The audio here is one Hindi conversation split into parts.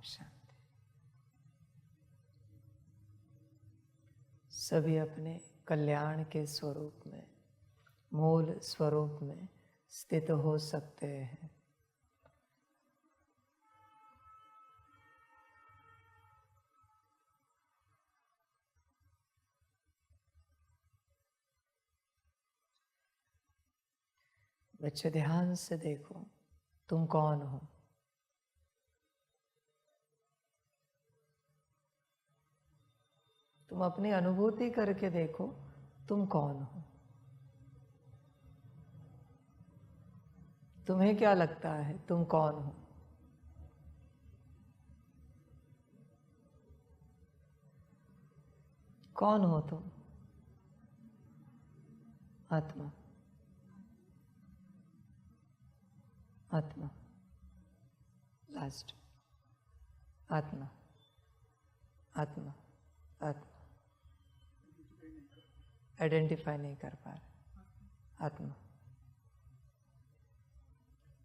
शांति। सभी अपने कल्याण के स्वरूप में, मूल स्वरूप में स्थित हो सकते हैं। बच्चे ध्यान से देखो, तुम कौन हो। तुम अपनी अनुभूति करके देखो, तुम कौन हो। तुम्हें क्या लगता है तुम कौन हो? कौन हो तुम? आत्मा। आत्मा लास्ट। आत्मा आत्मा आत्मा। आइडेंटिफाई नहीं कर पा रहे। आत्मा।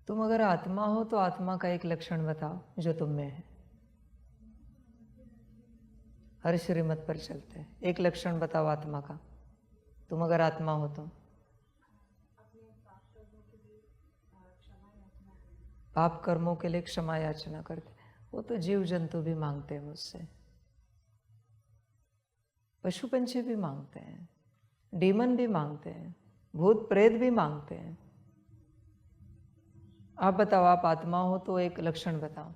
तुम अगर आत्मा हो तो आत्मा का एक लक्षण बताओ जो तुम में है। हर श्रीमत पर चलते हैं, एक लक्षण बताओ आत्मा का। तुम अगर आत्मा हो तो पाप कर्मों के लिए क्षमा याचना करते। वो तो जीव जंतु भी मांगते हैं मुझसे, पशु पंछी भी मांगते हैं, डीमन भी मांगते हैं, भूत प्रेत भी मांगते हैं। आप बताओ, आप आत्मा हो तो एक लक्षण बताओ।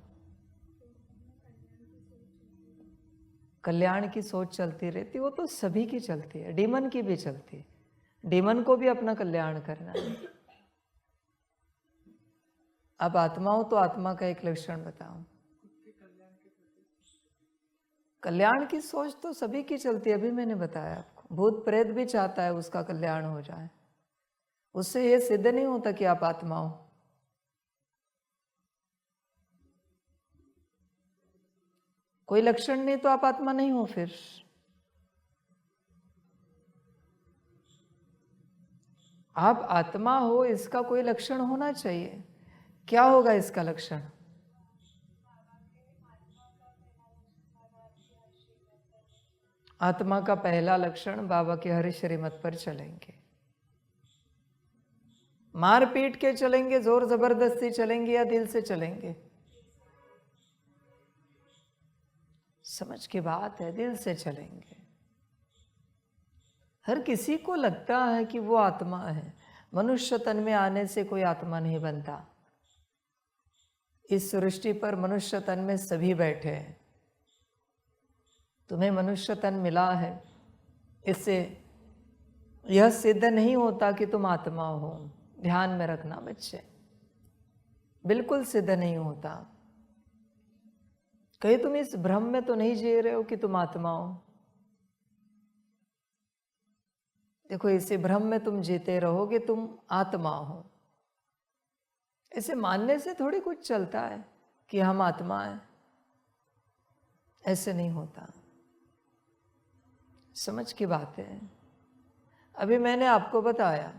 कल्याण की सोच चलती रहती, वो तो सभी की चलती है, डीमन की भी चलती है। डीमन को भी अपना कल्याण करना है। अब आत्मा हो तो आत्मा का एक लक्षण बताओ। कल्याण की सोच तो सभी की चलती है, अभी मैंने बताया आपको। भूत प्रेत भी चाहता है उसका कल्याण हो जाए, उससे ये सिद्ध नहीं होता कि आप आत्मा हो। कोई लक्षण नहीं तो आप आत्मा नहीं हो। फिर आप आत्मा हो, इसका कोई लक्षण होना चाहिए। क्या होगा इसका लक्षण? आत्मा का पहला लक्षण, बाबा के हरि श्रीमत पर चलेंगे। मार पीट के चलेंगे, जोर जबरदस्ती चलेंगे या दिल से चलेंगे? समझ की बात है, दिल से चलेंगे। हर किसी को लगता है कि वो आत्मा है। मनुष्य तन में आने से कोई आत्मा नहीं बनता। इस सृष्टि पर मनुष्य तन में सभी बैठे हैं। तुम्हें मनुष्य तन मिला है, इससे यह सिद्ध नहीं होता कि तुम आत्मा हो। ध्यान में रखना बच्चे, बिल्कुल सिद्ध नहीं होता। कहीं तुम इस भ्रम में तो नहीं जी रहे हो कि तुम आत्मा हो। देखो, इसी भ्रम में तुम जीते रहोगे तुम आत्मा हो। ऐसे मानने से थोड़ी कुछ चलता है कि हम आत्मा हैं। ऐसे नहीं होता। समझ की बात है। अभी मैंने आपको बताया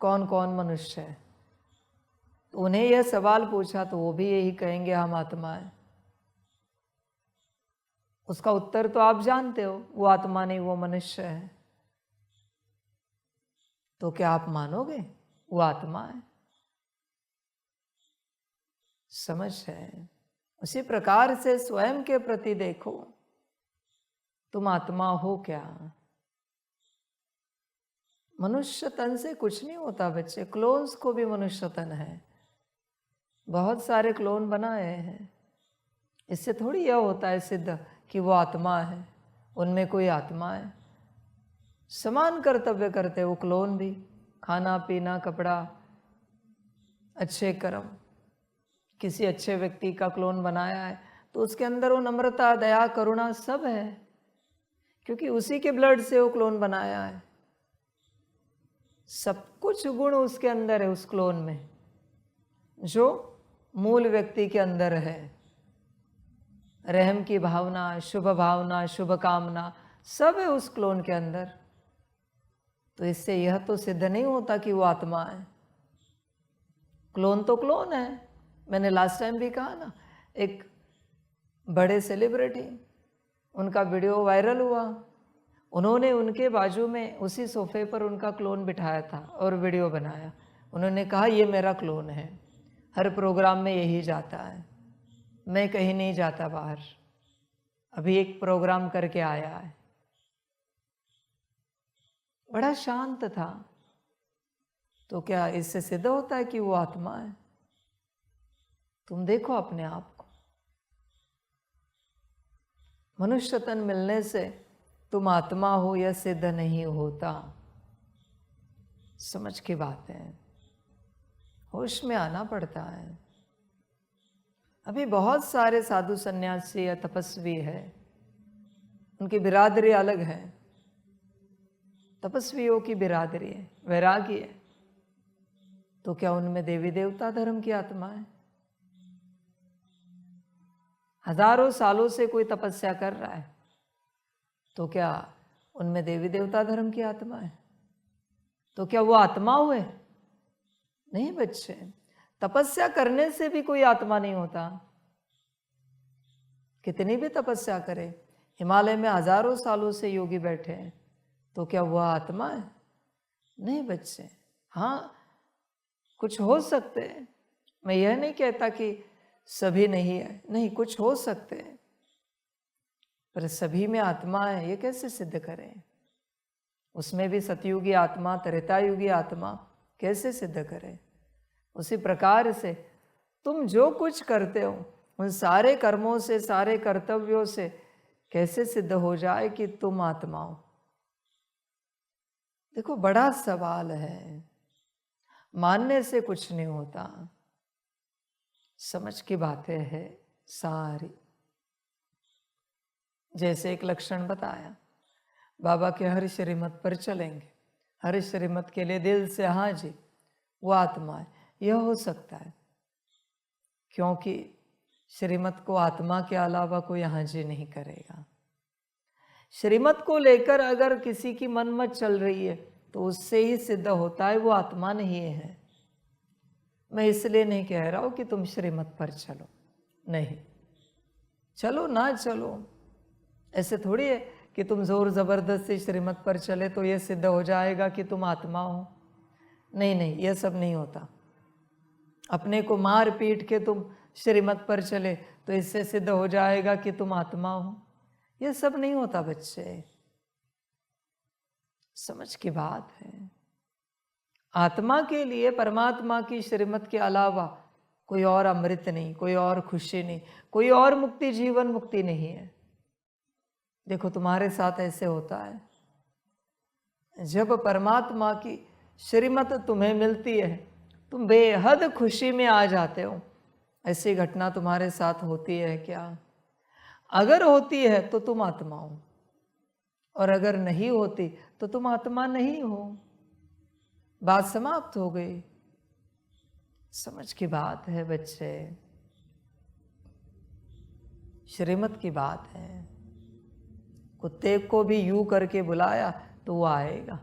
कौन कौन मनुष्य है, तो उन्हें यह सवाल पूछा तो वो भी यही कहेंगे हम आत्मा है। उसका उत्तर तो आप जानते हो, वो आत्मा नहीं, वो मनुष्य है। तो क्या आप मानोगे वो आत्मा है? समझ है। उसी प्रकार से स्वयं के प्रति देखो, तुम आत्मा हो क्या? मनुष्य तन से कुछ नहीं होता बच्चे। क्लोन्स को भी मनुष्य तन है, बहुत सारे क्लोन बनाए हैं। इससे थोड़ी यह होता है सिद्ध कि वो आत्मा है, उनमें कोई आत्मा है। समान कर्तव्य करते वो क्लोन भी, खाना पीना कपड़ा, अच्छे कर्म। किसी अच्छे व्यक्ति का क्लोन बनाया है तो उसके अंदर वो नम्रता, दया, करुणा सब है, क्योंकि उसी के ब्लड से वो क्लोन बनाया है। सब कुछ गुण उसके अंदर है, उस क्लोन में, जो मूल व्यक्ति के अंदर है। रहम की भावना, शुभ कामना सब है उस क्लोन के अंदर। तो इससे यह तो सिद्ध नहीं होता कि वो आत्मा है। क्लोन तो क्लोन है। मैंने लास्ट टाइम भी कहा ना, एक बड़े सेलिब्रिटी, उनका वीडियो वायरल हुआ। उन्होंने उनके बाजू में उसी सोफे पर उनका क्लोन बिठाया था और वीडियो बनाया। उन्होंने कहा ये मेरा क्लोन है, हर प्रोग्राम में यही जाता है, मैं कहीं नहीं जाता बाहर, अभी एक प्रोग्राम करके आया है। बड़ा शांत था। तो क्या इससे सिद्ध होता है कि वो आत्मा है? तुम देखो अपने आप को। मनुष्य तन मिलने से तुम आत्मा हो यह सिद्ध नहीं होता। समझ की बात है, होश में आना पड़ता है। अभी बहुत सारे साधु सन्यासी या तपस्वी है, उनकी बिरादरी अलग है। तपस्वियों की बिरादरी है, वैरागी है। तो क्या उनमें देवी देवता धर्म की आत्मा है? हजारों सालों से कोई तपस्या कर रहा है, तो क्या उनमें देवी देवता धर्म की आत्मा है? तो क्या वो आत्मा हुए? नहीं बच्चे, तपस्या करने से भी कोई आत्मा नहीं होता। कितनी भी तपस्या करे, हिमालय में हजारों सालों से योगी बैठे हैं, तो क्या वह आत्मा है? नहीं बच्चे। हाँ, कुछ हो सकते हैं, मैं यह नहीं कहता कि सभी नहीं है, नहीं, कुछ हो सकते हैं, पर सभी में आत्मा है ये कैसे सिद्ध करें? उसमें भी सतयुगी आत्मा, त्रेतायुगी आत्मा कैसे सिद्ध करें? उसी प्रकार से तुम जो कुछ करते हो उन सारे कर्मों से, सारे कर्तव्यों से कैसे सिद्ध हो जाए कि तुम आत्मा हो? देखो, बड़ा सवाल है। मानने से कुछ नहीं होता, समझ की बातें हैं सारी। जैसे एक लक्षण बताया, बाबा के हर श्रीमत पर चलेंगे, हर श्रीमत के लिए दिल से हाँ जी, वो आत्मा है। यह हो सकता है क्योंकि श्रीमत को आत्मा के अलावा कोई हाँ जी नहीं करेगा। श्रीमत को लेकर अगर किसी की मन मत चल रही है तो उससे ही सिद्ध होता है वो आत्मा नहीं है। मैं इसलिए नहीं कह रहा हूं कि तुम श्रीमत पर चलो, नहीं, चलो ना चलो, ऐसे थोड़ी है कि तुम जोर जबरदस्ती श्रीमत पर चले तो यह सिद्ध हो जाएगा कि तुम आत्मा हो। नहीं नहीं, यह सब नहीं होता। अपने को मार पीट के तुम श्रीमत पर चले तो इससे सिद्ध हो जाएगा कि तुम आत्मा हो, यह सब नहीं होता बच्चे। समझ की बात है। आत्मा के लिए परमात्मा की श्रीमत के अलावा कोई और अमृत नहीं, कोई और खुशी नहीं, कोई और मुक्ति, जीवन मुक्ति नहीं है। देखो, तुम्हारे साथ ऐसे होता है, जब परमात्मा की श्रीमत तुम्हें मिलती है तुम बेहद खुशी में आ जाते हो। ऐसी घटना तुम्हारे साथ होती है क्या? अगर होती है तो तुम आत्मा हो, और अगर नहीं होती तो तुम आत्मा नहीं हो। बात समाप्त हो गई। समझ की बात है बच्चे, श्रीमत की बात है। कुत्ते को भी यूं करके बुलाया तो वो आएगा।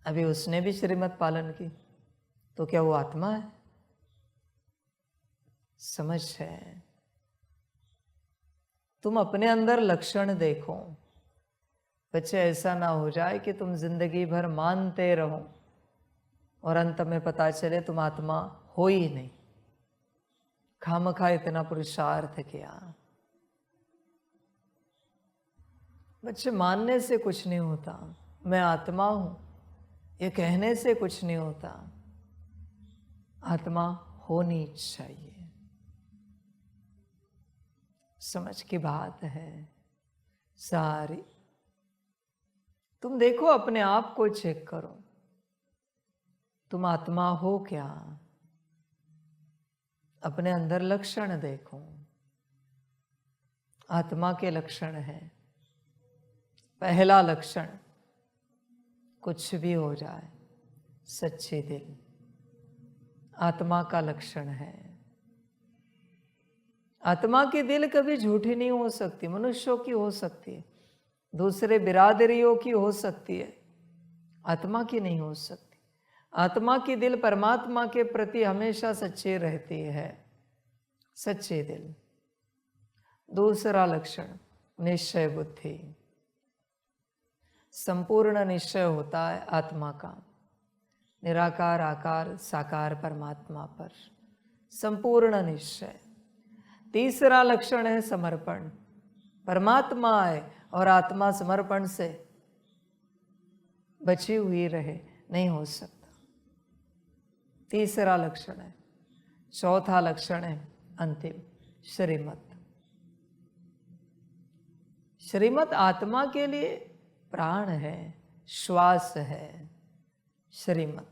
अभी उसने भी श्रीमत पालन की, तो क्या वो आत्मा है? समझ है। तुम अपने अंदर लक्षण देखो बच्चे, ऐसा ना हो जाए कि तुम जिंदगी भर मानते रहो और अंत में पता चले तुम आत्मा हो ही नहीं। खामखा इतना पुरुषार्थ किया। बच्चे, मानने से कुछ नहीं होता, मैं आत्मा हूं ये कहने से कुछ नहीं होता। आत्मा होनी चाहिए। समझ की बात है सारी। तुम देखो, अपने आप को चेक करो, तुम आत्मा हो क्या? अपने अंदर लक्षण देखो। आत्मा के लक्षण है। पहला लक्षण, कुछ भी हो जाए सच्चे दिल, आत्मा का लक्षण है। आत्मा की दिल कभी झूठी नहीं हो सकती। मनुष्यों की हो सकती है, दूसरे बिरादरियों की हो सकती है, आत्मा की नहीं हो सकती। आत्मा की दिल परमात्मा के प्रति हमेशा सच्ची रहती है। सच्चे दिल, दूसरा लक्षण निश्चय बुद्धि। संपूर्ण निश्चय होता है आत्मा का, निराकार आकार साकार परमात्मा पर संपूर्ण निश्चय। तीसरा लक्षण है समर्पण। परमात्मा है और आत्मा समर्पण से बची हुई रहे, नहीं हो सकता। तीसरा लक्षण है। चौथा लक्षण है अंतिम, श्रीमत। श्रीमत आत्मा के लिए प्राण है, श्वास है। श्रीमत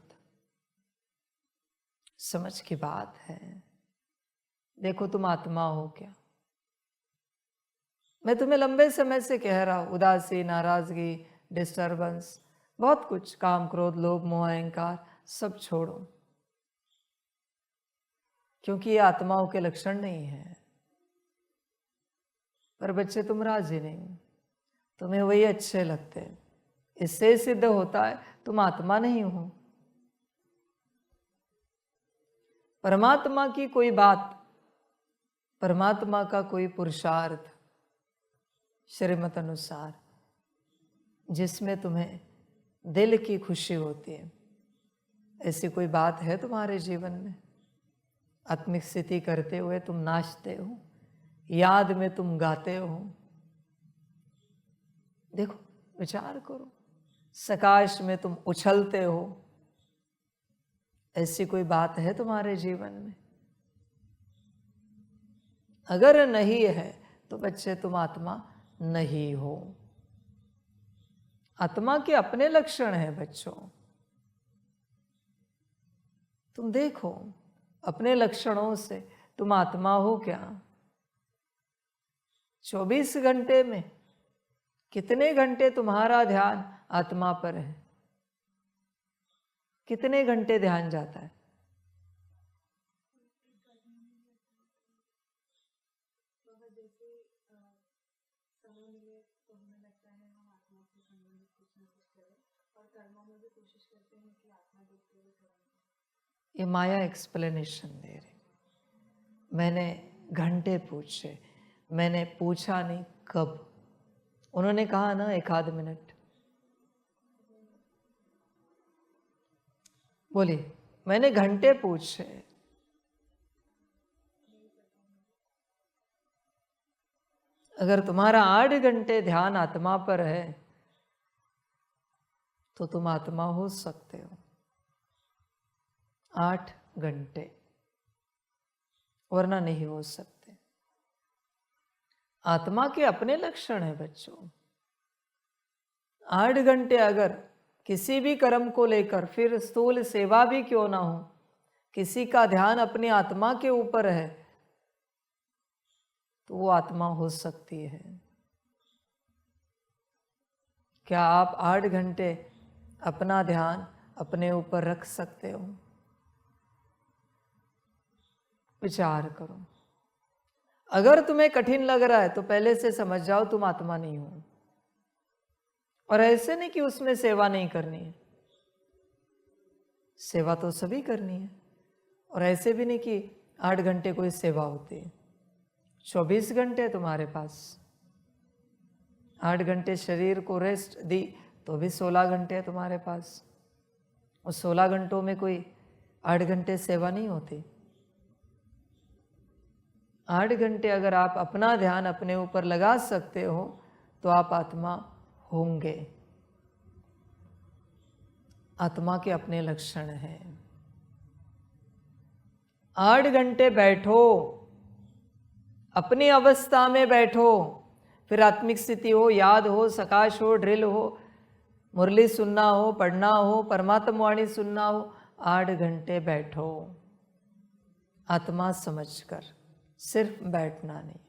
समझ की बात है। देखो तुम आत्मा हो क्या? मैं तुम्हें लंबे समय से कह रहा हूं, उदासी, नाराजगी, डिस्टर्बेंस, बहुत कुछ, काम क्रोध लोभ मोह अहंकार सब छोड़ो, क्योंकि ये आत्माओं के लक्षण नहीं है। पर बच्चे तुम राजी नहीं, तुम्हें वही अच्छे लगते हैं। इससे सिद्ध होता है तुम आत्मा नहीं हो। परमात्मा की कोई बात, परमात्मा का कोई पुरुषार्थ श्रीमत अनुसार जिसमें तुम्हें दिल की खुशी होती है, ऐसी कोई बात है तुम्हारे जीवन में? आत्मिक स्थिति करते हुए तुम नाचते हो, याद में तुम गाते हो। देखो, विचार करो, सकाश में तुम उछलते हो, ऐसी कोई बात है तुम्हारे जीवन में? अगर नहीं है तो बच्चे तुम आत्मा नहीं हो। आत्मा के अपने लक्षण हैं बच्चों। तुम देखो अपने लक्षणों से तुम आत्मा हो क्या? 24 घंटे में कितने घंटे तुम्हारा ध्यान आत्मा पर है? कितने घंटे ध्यान जाता है? ये माया एक्सप्लेनेशन दे रही। मैंने घंटे पूछे, मैंने पूछा नहीं कब। उन्होंने कहा ना 1 आध मिनट। बोलिए, मैंने घंटे पूछे। अगर तुम्हारा 8 घंटे ध्यान आत्मा पर है तो तुम आत्मा हो सकते हो। 8 घंटे, वरना नहीं हो सकते। आत्मा के अपने लक्षण है बच्चों। 8 घंटे अगर किसी भी कर्म को लेकर, फिर स्थूल सेवा भी क्यों ना हो, किसी का ध्यान अपनी आत्मा के ऊपर है तो वो आत्मा हो सकती है। क्या आप 8 घंटे अपना ध्यान अपने ऊपर रख सकते हो? विचार करो। अगर तुम्हें कठिन लग रहा है तो पहले से समझ जाओ तुम आत्मा नहीं हो। और ऐसे नहीं कि उसमें सेवा नहीं करनी है, सेवा तो सभी करनी है। और ऐसे भी नहीं कि 8 घंटे कोई सेवा होती है। 24 घंटे तुम्हारे पास। 8 घंटे शरीर को रेस्ट दी तो भी 16 घंटे है तुम्हारे पास। उस 16 घंटों में कोई 8 घंटे सेवा नहीं होती। 8 घंटे अगर आप अपना ध्यान अपने ऊपर लगा सकते हो तो आप आत्मा होंगे। आत्मा के अपने लक्षण हैं। 8 घंटे बैठो, अपनी अवस्था में बैठो, फिर आत्मिक स्थिति हो, याद हो, सकाश हो, ड्रिल हो, मुरली सुनना हो, पढ़ना हो, परमात्मा वाणी सुनना हो, 8 घंटे बैठो आत्मा समझकर। सिर्फ बैठना नहीं,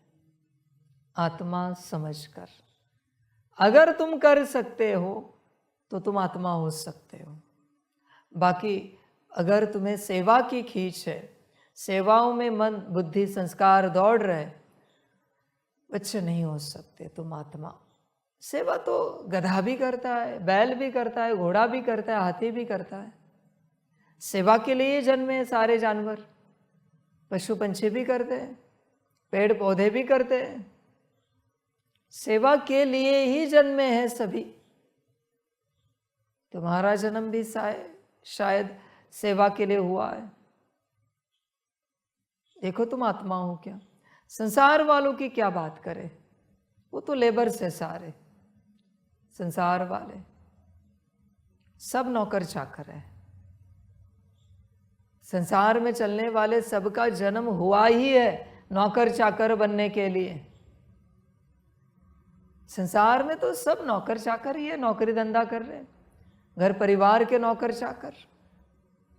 आत्मा समझकर। अगर तुम कर सकते हो तो तुम आत्मा हो सकते हो। बाकी अगर तुम्हें सेवा की खींच है, सेवाओं में मन बुद्धि संस्कार दौड़ रहे, बच्चे नहीं हो सकते तुम आत्मा। सेवा तो गधा भी करता है, बैल भी करता है, घोड़ा भी करता है, हाथी भी करता है। सेवा के लिए जन्मे हैं सारे जानवर। पशु पंछी भी करते हैं, पेड़ पौधे भी करते हैं। सेवा के लिए ही जन्मे हैं सभी। तुम्हारा जन्म भी शायद सेवा के लिए हुआ है। देखो तुम आत्मा हो क्या। संसार वालों की क्या बात करें, वो तो लेबर्स है सारे। संसार वाले सब नौकर चाकर है। संसार में चलने वाले सबका जन्म हुआ ही है नौकर चाकर बनने के लिए। संसार में तो सब नौकर चाकर ही है, नौकरी धंधा कर रहे हैं, घर परिवार के नौकर चाकर,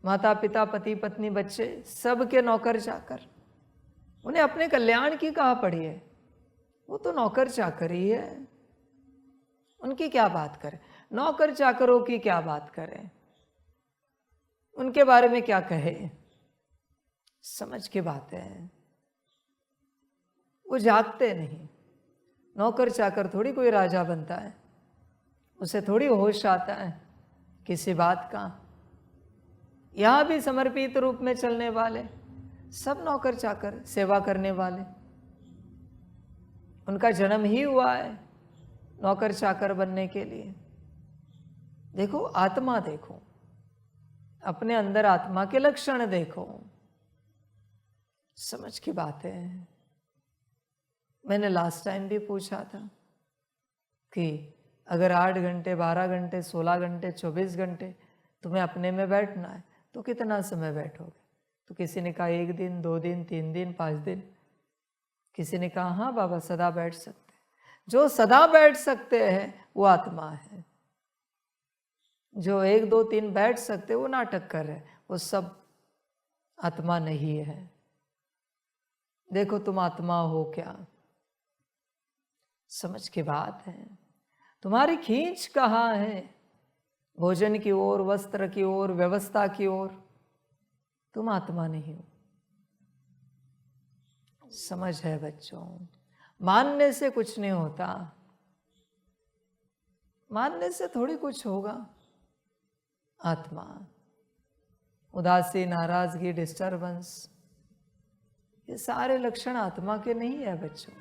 माता पिता पति पत्नी बच्चे सब के नौकर चाकर। उन्हें अपने कल्याण की कहाँ पड़ी है, वो तो नौकर चाकर ही है। उनकी क्या बात करें, नौकर चाकरों की क्या बात करें, उनके बारे में क्या कहे। समझ की बात है, वो जागते नहीं। नौकर चाकर थोड़ी कोई राजा बनता है, उसे थोड़ी होश आता है किसी बात का। यहां भी समर्पित रूप में चलने वाले सब नौकर चाकर सेवा करने वाले, उनका जन्म ही हुआ है नौकर चाकर बनने के लिए। देखो आत्मा देखो, अपने अंदर आत्मा के लक्षण देखो। समझ की बात है। मैंने लास्ट टाइम भी पूछा था कि अगर 8 घंटे 12 घंटे 16 घंटे 24 घंटे तुम्हें अपने में बैठना है तो कितना समय बैठोगे। तो किसी ने कहा 1 दिन 2 दिन 3 दिन 5 दिन। किसी ने कहा हाँ बाबा सदा बैठ सकते। जो सदा बैठ सकते हैं वो आत्मा है। जो 1 2 3 बैठ सकते वो नाटक कर रहे, वो सब आत्मा नहीं है। देखो तुम आत्मा हो क्या। समझ की बात है। तुम्हारी खींच कहाँ है, भोजन की ओर, वस्त्र की ओर, व्यवस्था की ओर। तुम आत्मा नहीं हो। समझ है बच्चों। मानने से कुछ नहीं होता, मानने से थोड़ी कुछ होगा। आत्मा उदासी, नाराजगी, डिस्टर्बेंस, ये सारे लक्षण आत्मा के नहीं है बच्चों।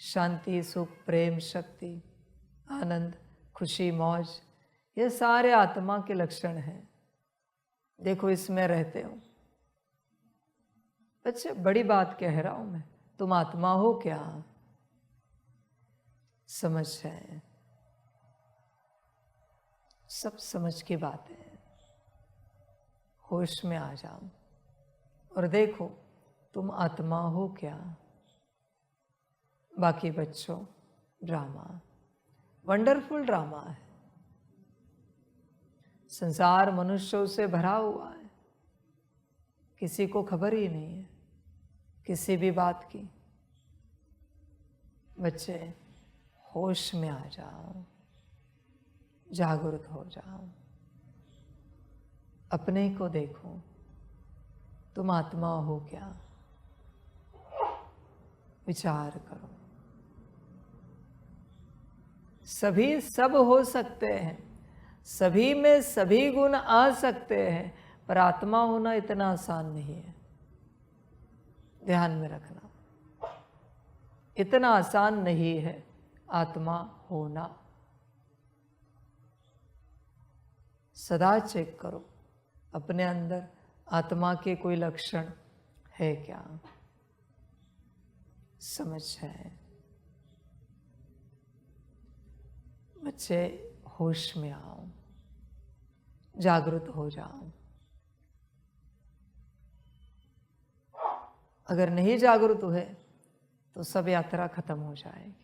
शांति, सुख, प्रेम, शक्ति, आनंद, खुशी, मौज, ये सारे आत्मा के लक्षण हैं। देखो इसमें रहते हो बच्चे। बड़ी बात कह रहा हूं मैं, तुम आत्मा हो क्या। समझ है, सब समझ की बात है। होश में आ जाओ और देखो तुम आत्मा हो क्या। बाकी बच्चों ड्रामा, वंडरफुल ड्रामा है। संसार मनुष्यों से भरा हुआ है, किसी को खबर ही नहीं है किसी भी बात की। बच्चे होश में आ जाओ, जागरूक हो जाओ, अपने को देखो। तुम आत्मा हो क्या, विचार करो। सभी सब हो सकते हैं, सभी में सभी गुण आ सकते हैं, पर आत्मा होना इतना आसान नहीं है। ध्यान में रखना, इतना आसान नहीं है आत्मा होना। सदा चेक करो अपने अंदर आत्मा के कोई लक्षण है क्या। समझ है बच्चे, होश में आओ, जागृत हो जाओ। अगर नहीं जागृत हुए तो सब यात्रा खत्म हो जाएगी।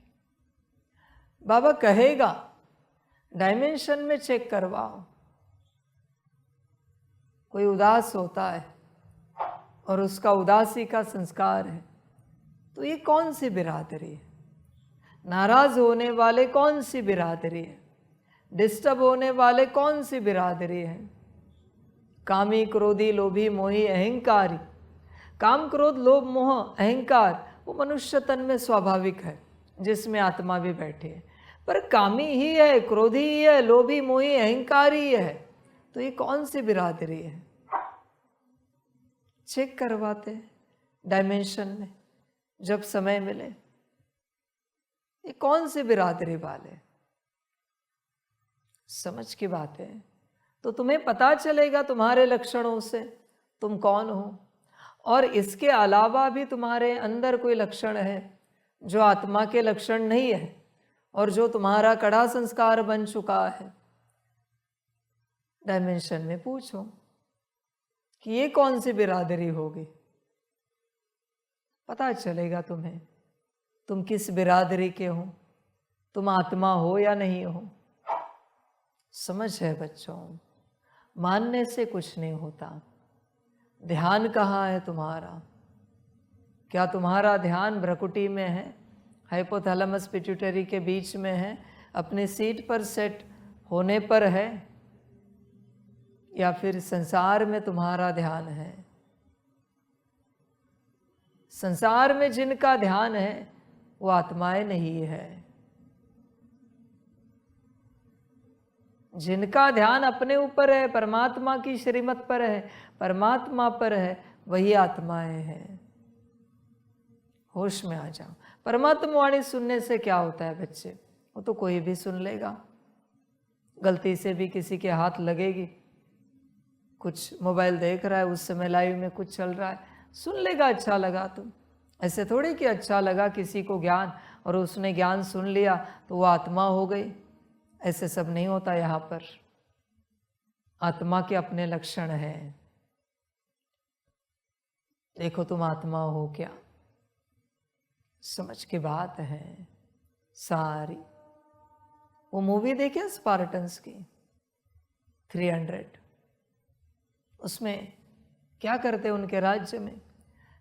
बाबा कहेगा डायमेंशन में चेक करवाओ। कोई उदास होता है और उसका उदासी का संस्कार है, तो ये कौन सी बिरादरी है। नाराज होने वाले कौन सी बिरादरी है, डिस्टर्ब होने वाले कौन सी बिरादरी है। कामी, क्रोधी, लोभी, मोही, अहंकारी। काम, क्रोध, लोभ, मोह, अहंकार वो मनुष्य तन में स्वाभाविक है, जिसमें आत्मा भी बैठी है। पर कामी ही है, क्रोधी ही है, लोभी, मोही, अहंकारी है, तो ये कौन सी बिरादरी है। चेक करवाते डायमेंशन में जब समय मिले। ये कौन सी बिरादरी वाले? समझ की बात है। तो तुम्हें पता चलेगा तुम्हारे लक्षणों से तुम कौन हो। और इसके अलावा भी तुम्हारे अंदर कोई लक्षण है जो आत्मा के लक्षण नहीं है और जो तुम्हारा कड़ा संस्कार बन चुका है, डायमेंशन में पूछो कि ये कौन सी बिरादरी होगी। पता चलेगा तुम्हें तुम किस बिरादरी के हो, तुम आत्मा हो या नहीं हो। समझ है बच्चों, मानने से कुछ नहीं होता। ध्यान कहाँ है तुम्हारा? क्या तुम्हारा ध्यान भ्रकुटी में है, हाइपोथैलेमस पिट्यूटरी के बीच में है, अपने सीट पर सेट होने पर है, या फिर संसार में तुम्हारा ध्यान है? संसार में जिनका ध्यान है वो आत्माएं नहीं है। जिनका ध्यान अपने ऊपर है, परमात्मा की श्रीमत पर है, परमात्मा पर है, वही आत्माएं हैं। होश में आ जाओ। परमात्मा वाणी सुनने से क्या होता है बच्चे? वो तो कोई भी सुन लेगा। गलती से भी किसी के हाथ लगेगी, कुछ मोबाइल देख रहा है, उस समय लाइव में कुछ चल रहा है, सुन लेगा, अच्छा लगा तो। ऐसे थोड़ी कि अच्छा लगा किसी को ज्ञान और उसने ज्ञान सुन लिया तो वो आत्मा हो गई। ऐसे सब नहीं होता यहाँ पर। आत्मा के अपने लक्षण हैं। देखो तुम आत्मा हो क्या, समझ की बात है सारी। वो मूवी देखे स्पार्टन्स की 300, उसमें क्या करते उनके राज्य में,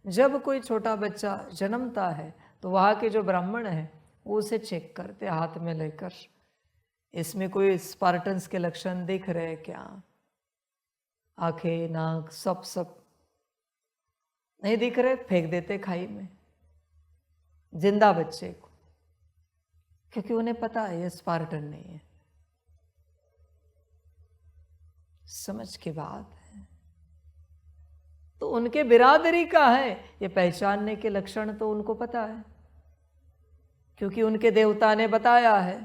जब कोई छोटा बच्चा जन्मता है तो वहाँ के जो ब्राह्मण हैं वो उसे चेक करते हाथ में लेकर, इसमें कोई स्पार्टन्स के लक्षण दिख रहे क्या? आंखें, नाक, सब नहीं दिख रहे, फेंक देते खाई में जिंदा बच्चे को, क्योंकि उन्हें पता है ये स्पार्टन नहीं है। समझ की बात है। तो उनके बिरादरी का है, ये पहचानने के लक्षण तो उनको पता है, क्योंकि उनके देवता ने बताया है।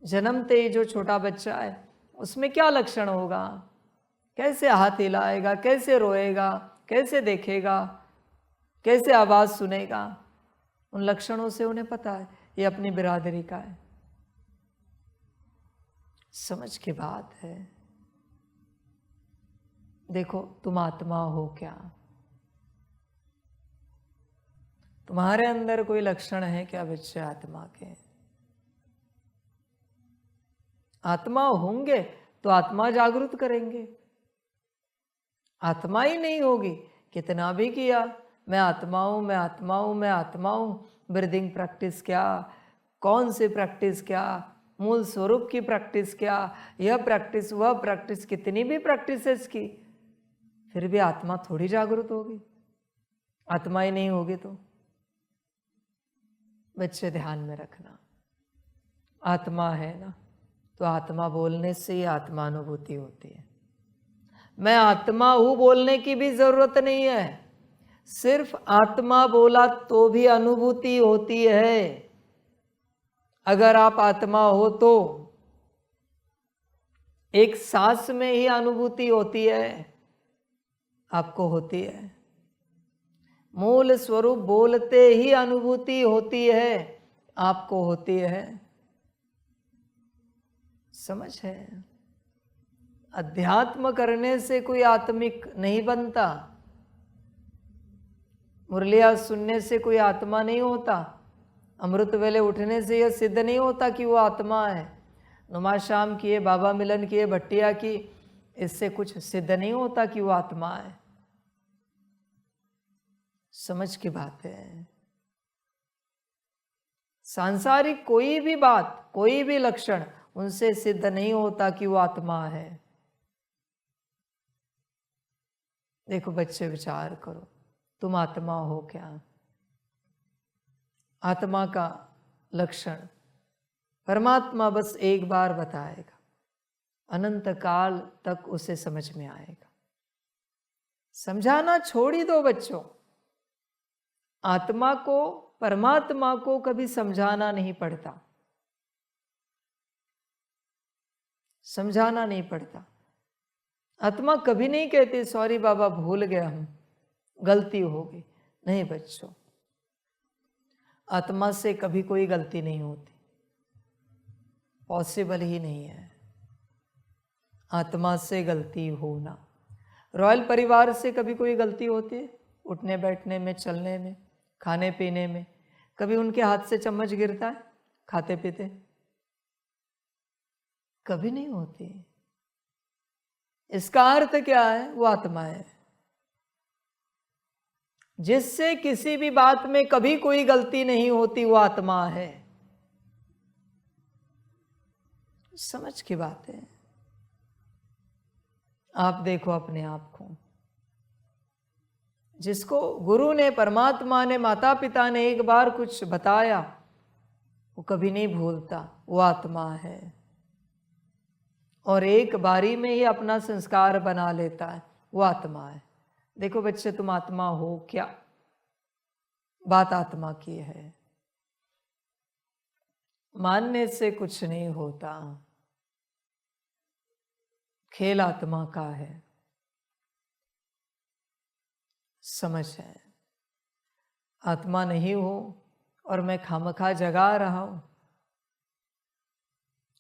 जन्मते ही जो छोटा बच्चा है उसमें क्या लक्षण होगा, कैसे हाथ हिलाएगा, कैसे रोएगा, कैसे देखेगा, कैसे आवाज सुनेगा, उन लक्षणों से उन्हें पता है ये अपनी बिरादरी का है। समझ की बात है। देखो तुम आत्मा हो क्या? तुम्हारे अंदर कोई लक्षण है क्या बच्चे आत्मा के? आत्मा होंगे तो आत्मा जागृत करेंगे। आत्मा ही नहीं होगी, कितना भी किया मैं आत्मा हूं, मैं आत्मा हूं, मैं आत्मा हूं, ब्रीदिंग प्रैक्टिस क्या, कौन सी प्रैक्टिस क्या, मूल स्वरूप की प्रैक्टिस क्या, यह प्रैक्टिस वह प्रैक्टिस, कितनी भी प्रैक्टिसेस की, फिर भी आत्मा थोड़ी जागृत होगी। आत्मा ही नहीं होगी तो बच्चे ध्यान में रखना, आत्मा है ना, तो आत्मा बोलने से ही आत्मानुभूति होती है। मैं आत्मा हूं बोलने की भी जरूरत नहीं है, सिर्फ आत्मा बोला तो भी अनुभूति होती है। अगर आप आत्मा हो तो एक सांस में ही अनुभूति होती है, आपको होती है। मूल स्वरूप बोलते ही अनुभूति होती है, आपको होती है। समझ है? अध्यात्म करने से कोई आत्मिक नहीं बनता, मुरलिया सुनने से कोई आत्मा नहीं होता, अमृत वेले उठने से यह सिद्ध नहीं होता कि वो आत्मा है, नुमा शाम किए, बाबा मिलन किए, भट्टिया की, इससे कुछ सिद्ध नहीं होता कि वो आत्मा है। समझ की बात है। सांसारिक कोई भी बात, कोई भी लक्षण उनसे सिद्ध नहीं होता कि वो आत्मा है। देखो बच्चे विचार करो, तुम आत्मा हो क्या? आत्मा का लक्षण परमात्मा बस एक बार बताएगा, अनंत काल तक उसे समझ में आएगा। समझाना छोड़ ही दो बच्चों। आत्मा को परमात्मा को कभी समझाना नहीं पड़ता, समझाना नहीं पड़ता। आत्मा कभी नहीं कहती सॉरी बाबा भूल गया हूं, गलती हो गई। नहीं बच्चों, आत्मा से कभी कोई गलती नहीं होती, पॉसिबल ही नहीं है आत्मा से गलती होना। रॉयल परिवार से कभी कोई गलती होती है? उठने बैठने में, चलने में, खाने पीने में कभी उनके हाथ से चम्मच गिरता है खाते पीते? कभी नहीं होती। इसका अर्थ क्या है? वो आत्मा है जिससे किसी भी बात में कभी कोई गलती नहीं होती, वो आत्मा है। समझ की बात है। आप देखो अपने आप को, जिसको गुरु ने, परमात्मा ने, माता पिता ने एक बार कुछ बताया, वो कभी नहीं भूलता, वो आत्मा है। और एक बारी में ही अपना संस्कार बना लेता है, वो आत्मा है। देखो बच्चे, तुम आत्मा हो क्या? बात आत्मा की है। मानने से कुछ नहीं होता, खेल आत्मा का है। समझ है? आत्मा नहीं हो और मैं खामखा जगा रहा हूं,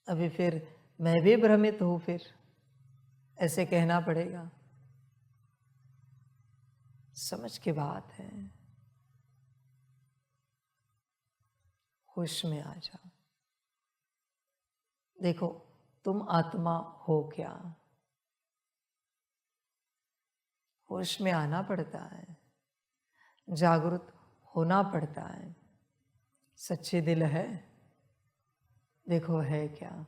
अभी फिर मैं भी भ्रमित हूं, फिर ऐसे कहना पड़ेगा। समझ की बात है। होश में आ जाओ। देखो, तुम आत्मा हो क्या? होश में आना पड़ता है, जागरूक होना पड़ता है। सच्चे दिल है? देखो है क्या?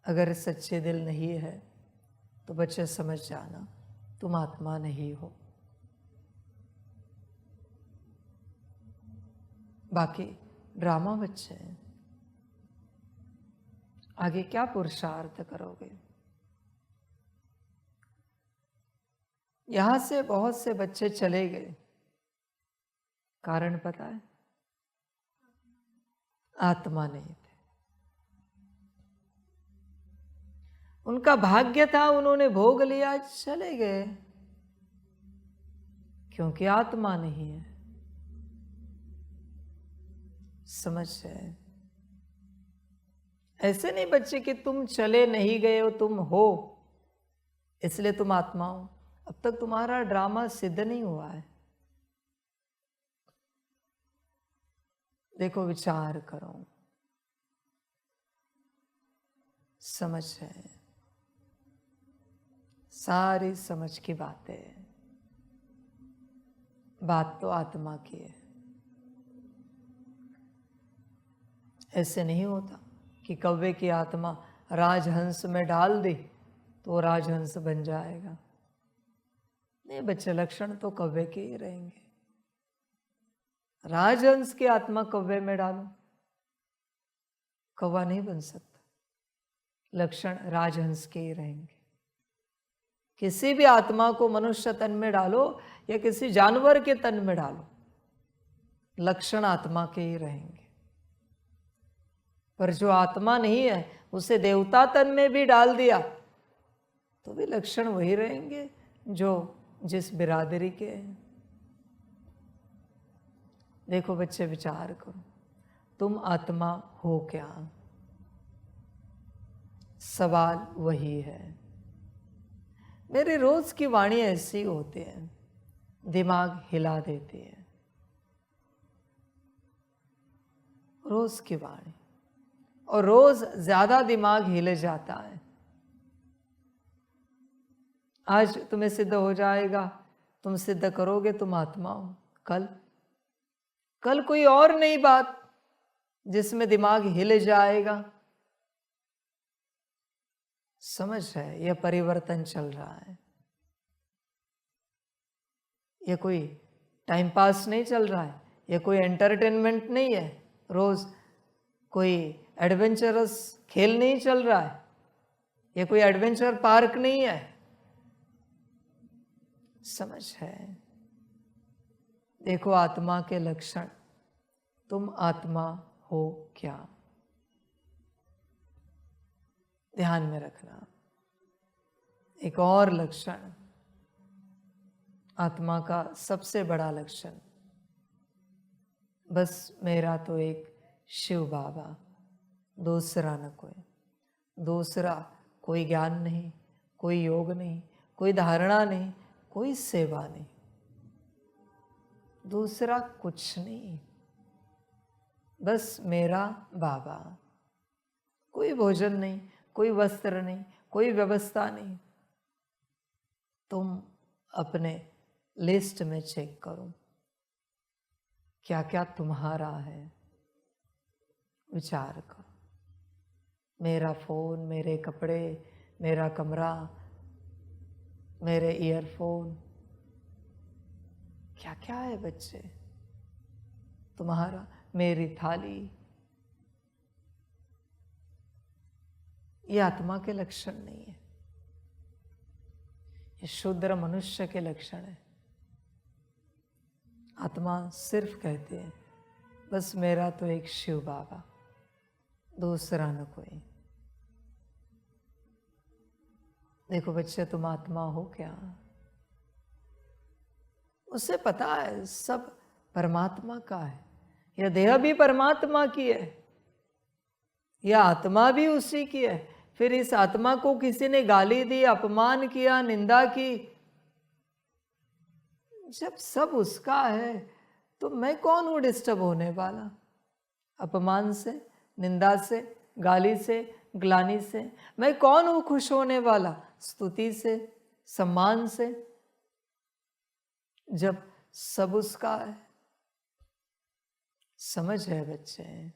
अगर सच्चे दिल नहीं है तो बच्चे समझ जाना, तुम आत्मा नहीं हो। बाकी ड्रामा बच्चे, आगे क्या पुरुषार्थ करोगे? यहां से बहुत से बच्चे चले गए, कारण पता है? आत्मा नहीं थे। उनका भाग्य था, उन्होंने भोग लिया, चले गए, क्योंकि आत्मा नहीं है। समझ है? ऐसे नहीं बच्चे कि तुम चले नहीं गए हो, तुम हो इसलिए तुम आत्मा हो। अब तक तुम्हारा ड्रामा सिद्ध नहीं हुआ है। देखो, विचार करो। समझ है? सारी समझ की बातें, बात तो आत्मा की है। ऐसे नहीं होता कि कौवे की आत्मा राजहंस में डाल दी तो राजहंस बन जाएगा। नहीं बच्चे, लक्षण तो कौवे के ही रहेंगे। राजहंस की आत्मा कौवे में डालो, कौवा नहीं बन सकता। लक्षण राजहंस के ही रहेंगे। किसी भी आत्मा को मनुष्य तन में डालो या किसी जानवर के तन में डालो, लक्षण आत्मा के ही रहेंगे। पर जो आत्मा नहीं है, उसे देवता तन में भी डाल दिया तो भी लक्षण वही रहेंगे जो जिस बिरादरी के हैं। देखो बच्चे, विचार करो, तुम आत्मा हो क्या? सवाल वही है। मेरे रोज की वाणी ऐसी होती है, दिमाग हिला देती है। रोज की वाणी, और रोज ज्यादा दिमाग हिले जाता है। आज तुम्हें सिद्ध हो जाएगा, तुम सिद्ध करोगे तुम आत्मा हो। कल कोई और नई बात जिसमें दिमाग हिले जाएगा। समझ है? यह परिवर्तन चल रहा है। यह कोई टाइम पास नहीं चल रहा है, यह कोई एंटरटेनमेंट नहीं है, रोज कोई एडवेंचरस खेल नहीं चल रहा है, यह कोई एडवेंचर पार्क नहीं है। समझ है? देखो आत्मा के लक्षण, तुम आत्मा हो क्या, ध्यान में रखना। एक और लक्षण, आत्मा का सबसे बड़ा लक्षण, बस मेरा तो एक शिव बाबा, दूसरा न कोई, दूसरा कोई ज्ञान नहीं, कोई योग नहीं, कोई धारणा नहीं, कोई सेवा नहीं, दूसरा कुछ नहीं, बस मेरा बाबा। कोई भोजन नहीं, कोई वस्त्र नहीं, कोई व्यवस्था नहीं। तुम अपने लिस्ट में चेक करो क्या क्या तुम्हारा है, विचार करो। मेरा फोन, मेरे कपड़े, मेरा कमरा, मेरे ईयरफोन, क्या क्या है बच्चे तुम्हारा, मेरी थाली, ये आत्मा के लक्षण नहीं है, ये शूद्र मनुष्य के लक्षण है। आत्मा सिर्फ कहते हैं बस मेरा तो एक शिव बाबा, दूसरा न कोई। देखो बच्चे, तुम आत्मा हो क्या, उसे पता है सब परमात्मा का है। यह देह भी परमात्मा की है, यह आत्मा भी उसी की है। फिर इस आत्मा को किसी ने गाली दी, अपमान किया, निंदा की, जब सब उसका है तो मैं कौन हूं डिस्टर्ब होने वाला? अपमान से, निंदा से, गाली से, ग्लानि से मैं कौन हूं खुश होने वाला? स्तुति से, सम्मान से, जब सब उसका है। समझ है बच्चे?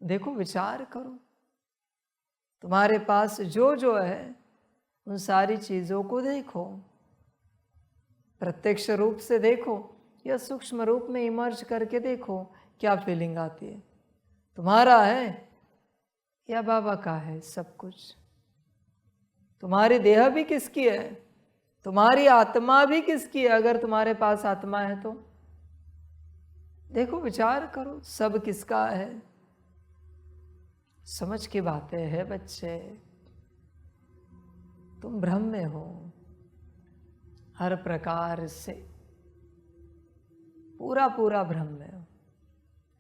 देखो, विचार करो, तुम्हारे पास जो जो है उन सारी चीजों को देखो, प्रत्यक्ष रूप से देखो या सूक्ष्म रूप में इमर्ज करके देखो, क्या फीलिंग आती है? तुम्हारा है या बाबा का है सब कुछ? तुम्हारी देह भी किसकी है? तुम्हारी आत्मा भी किसकी है? अगर तुम्हारे पास आत्मा है तो देखो, विचार करो, सब किसका है? समझ की बातें है बच्चे। तुम भ्रम में हो हर प्रकार से, पूरा पूरा भ्रम में हो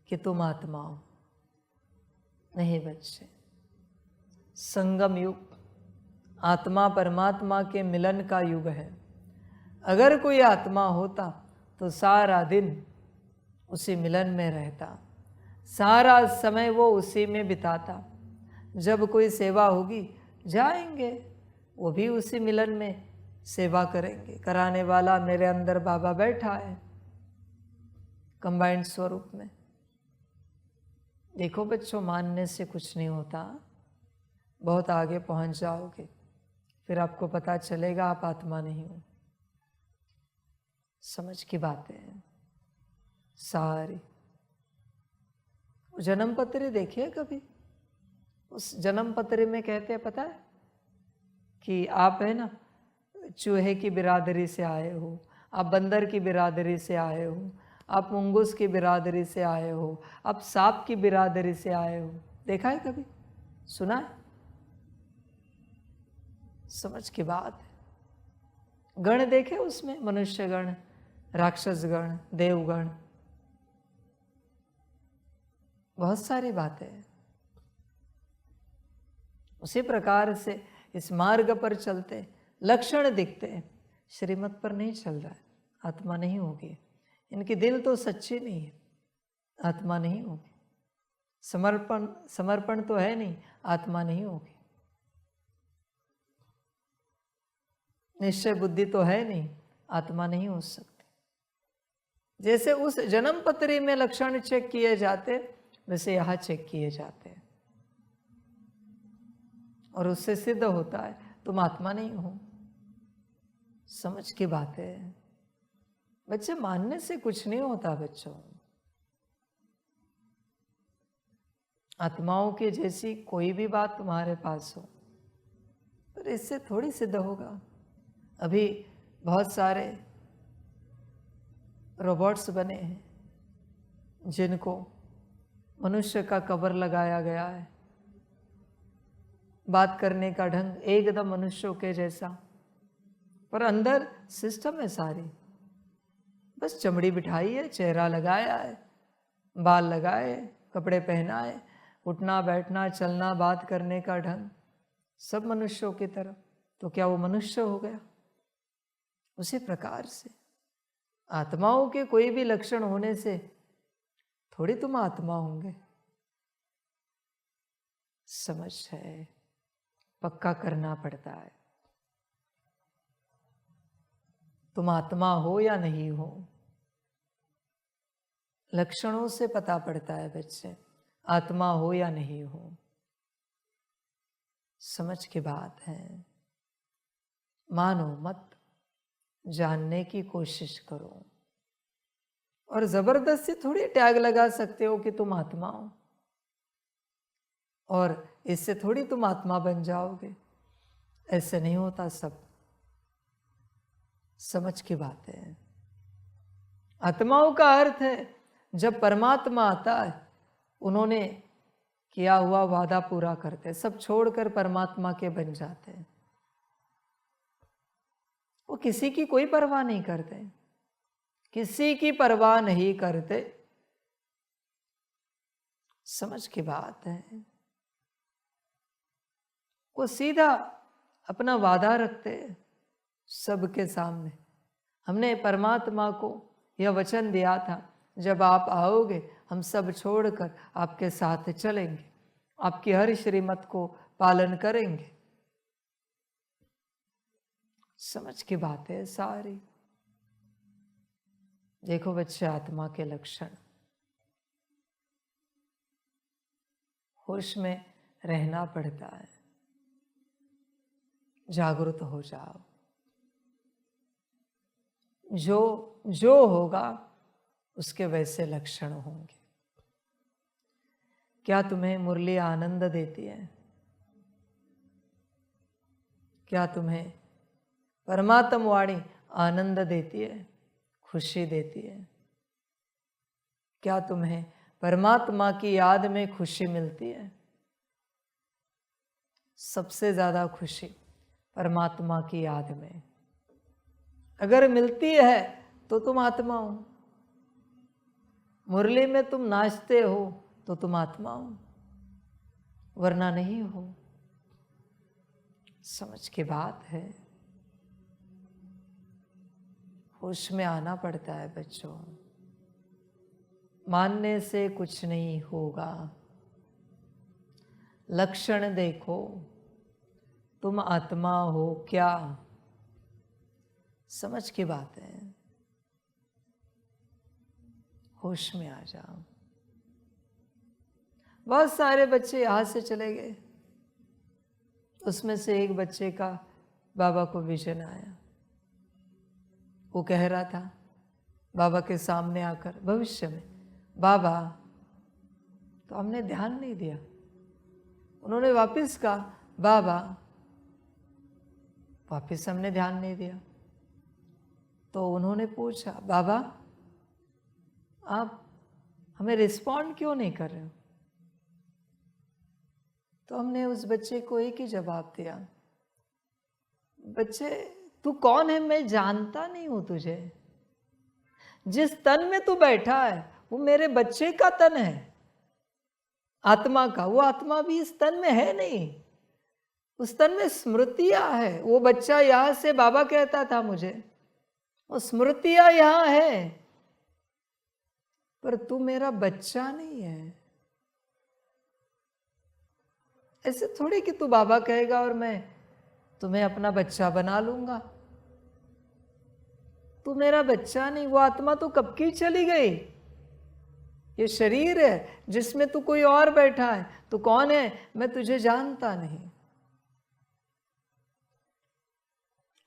कि तुम आत्मा हो। नहीं बच्चे, संगम युग आत्मा परमात्मा के मिलन का युग है। अगर कोई आत्मा होता तो सारा दिन उसी मिलन में रहता, सारा समय वो उसी में बिताता। जब कोई सेवा होगी जाएंगे, वो भी उसी मिलन में सेवा करेंगे। कराने वाला मेरे अंदर बाबा बैठा है कंबाइंड स्वरूप में। देखो बच्चों, मानने से कुछ नहीं होता, बहुत आगे पहुंच जाओगे, फिर आपको पता चलेगा आप आत्मा नहीं हो। समझ की बातें हैं सारी। जन्म पत्री देखिए कभी, उस जन्म पत्री में कहते हैं पता है कि आप है ना चूहे की बिरादरी से आए हो, आप बंदर की बिरादरी से आए हो, आप मुंगूस की बिरादरी से आए हो, आप सांप की बिरादरी से आए हो। देखा है कभी? सुना है? समझ की बात है। गण देखे उसमें, मनुष्य गण, राक्षस गण, देवगण, बहुत सारी बातें हैं। उसी प्रकार से इस मार्ग पर चलते लक्षण दिखते हैं, श्रीमत पर नहीं चल रहा है, आत्मा नहीं होगी। इनकी दिल तो सच्ची नहीं है, आत्मा नहीं होगी। समर्पण तो है नहीं, आत्मा नहीं होगी। निश्चय बुद्धि तो है नहीं, आत्मा नहीं हो सकती। जैसे उस जन्म पत्री में लक्षण चेक किए जाते, वैसे यहां चेक किए जाते हैं और उससे सिद्ध होता है तुम आत्मा नहीं हो। समझ की बात है बच्चे, मानने से कुछ नहीं होता बच्चों। आत्माओं के जैसी कोई भी बात तुम्हारे पास हो, पर इससे थोड़ी सिद्ध होगा। अभी बहुत सारे रोबोट्स बने हैं जिनको मनुष्य का कवर लगाया गया है, बात करने का ढंग एकदम मनुष्यों के जैसा, पर अंदर सिस्टम है सारी। बस चमड़ी बिठाई है, चेहरा लगाया है, बाल लगाए, कपड़े पहनाए, उठना बैठना चलना बात करने का ढंग सब मनुष्यों की तरह। तो क्या वो मनुष्य हो गया? उसी प्रकार से आत्माओं के कोई भी लक्षण होने से थोड़ी तुम आत्मा होंगे। समझ है, पक्का करना पड़ता है। तुम आत्मा हो या नहीं हो, लक्षणों से पता पड़ता है बच्चे, आत्मा हो या नहीं हो। समझ की बात है। मानो मत, जानने की कोशिश करो। और जबरदस्ती थोड़ी टैग लगा सकते हो कि तुम आत्मा हो, और इससे थोड़ी तुम आत्मा बन जाओगे। ऐसे नहीं होता सब। समझ की बात है। आत्माओं का अर्थ है जब परमात्मा आता है, उन्होंने किया हुआ वादा पूरा करते, सब छोड़कर परमात्मा के बन जाते हैं। वो किसी की कोई परवाह नहीं करते, किसी की परवाह नहीं करते। समझ की बात है। वो सीधा अपना वादा रखते सबके सामने। हमने परमात्मा को यह वचन दिया था, जब आप आओगे हम सब छोड़कर आपके साथ चलेंगे, आपकी हर श्रीमत को पालन करेंगे। समझ की बात है सारी। देखो बच्चे, आत्मा के लक्षण, होश में रहना पड़ता है। जागरूक हो जाओ। जो जो होगा उसके वैसे लक्षण होंगे। क्या तुम्हें मुरली आनंद देती है? क्या तुम्हें परमात्म वाणी आनंद देती है, खुशी देती है? क्या तुम्हें परमात्मा की याद में खुशी मिलती है? सबसे ज्यादा खुशी परमात्मा की याद में अगर मिलती है तो तुम आत्मा हो। मुरली में तुम नाचते हो तो तुम आत्मा हो, वरना नहीं हो। समझ की बात है। होश में आना पड़ता है बच्चों। मानने से कुछ नहीं होगा। लक्षण देखो, तुम आत्मा हो क्या? समझ की बात है। होश में आ जाओ। बहुत सारे बच्चे यहां से चले गए, उसमें से एक बच्चे का बाबा को विजन आया। वो कह रहा था बाबा के सामने आकर भविष्य में, बाबा, तो हमने ध्यान नहीं दिया। उन्होंने वापस कहा बाबा, वापस हमने ध्यान नहीं दिया। तो उन्होंने पूछा बाबा, आप हमें रिस्पॉन्ड क्यों नहीं कर रहे हो? तो हमने उस बच्चे को एक ही जवाब दिया, बच्चे तू कौन है? मैं जानता नहीं हूं तुझे। जिस तन में तू बैठा है वो मेरे बच्चे का तन है, आत्मा का। वो आत्मा भी इस तन में है नहीं, उस तन में स्मृतियां है। वो बच्चा यहां से बाबा कहता था मुझे, वो स्मृतियां यहां है, पर तू मेरा बच्चा नहीं है। ऐसे थोड़ी कि तू बाबा कहेगा और मैं तुम्हें अपना बच्चा बना लूंगा। तू मेरा बच्चा नहीं। वो आत्मा तो कब की चली गई। ये शरीर है जिसमें तू कोई और बैठा है। तू कौन है? मैं तुझे जानता नहीं।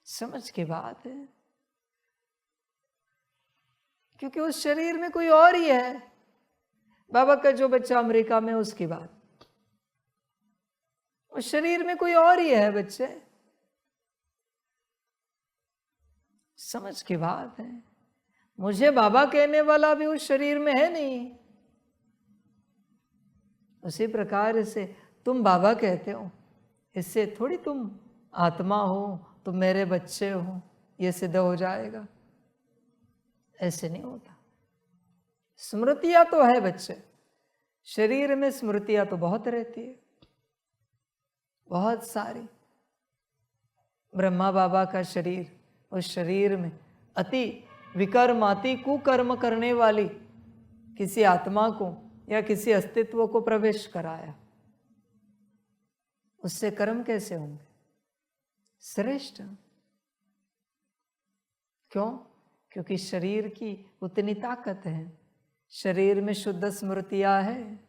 समझ की बात है। क्योंकि उस शरीर में कोई और ही है। बाबा का जो बच्चा अमेरिका में, उसकी बात, उस शरीर में कोई और ही है बच्चे। समझ की बात है। मुझे बाबा कहने वाला भी उस शरीर में है नहीं। उसी प्रकार से तुम बाबा कहते हो, इससे थोड़ी तुम आत्मा हो, तुम मेरे बच्चे हो, ये सिद्ध हो जाएगा। ऐसे नहीं होता। स्मृतियां तो है बच्चे, शरीर में स्मृतियां तो बहुत रहती है, बहुत सारी। ब्रह्मा बाबा का शरीर, उस शरीर में अति विकर्माति कुकर्म करने वाली किसी आत्मा को या किसी अस्तित्व को प्रवेश कराया। उससे कर्म कैसे होंगे? श्रेष्ठ। क्यों? क्योंकि शरीर की उतनी ताकत है, शरीर में शुद्ध स्मृतियां है।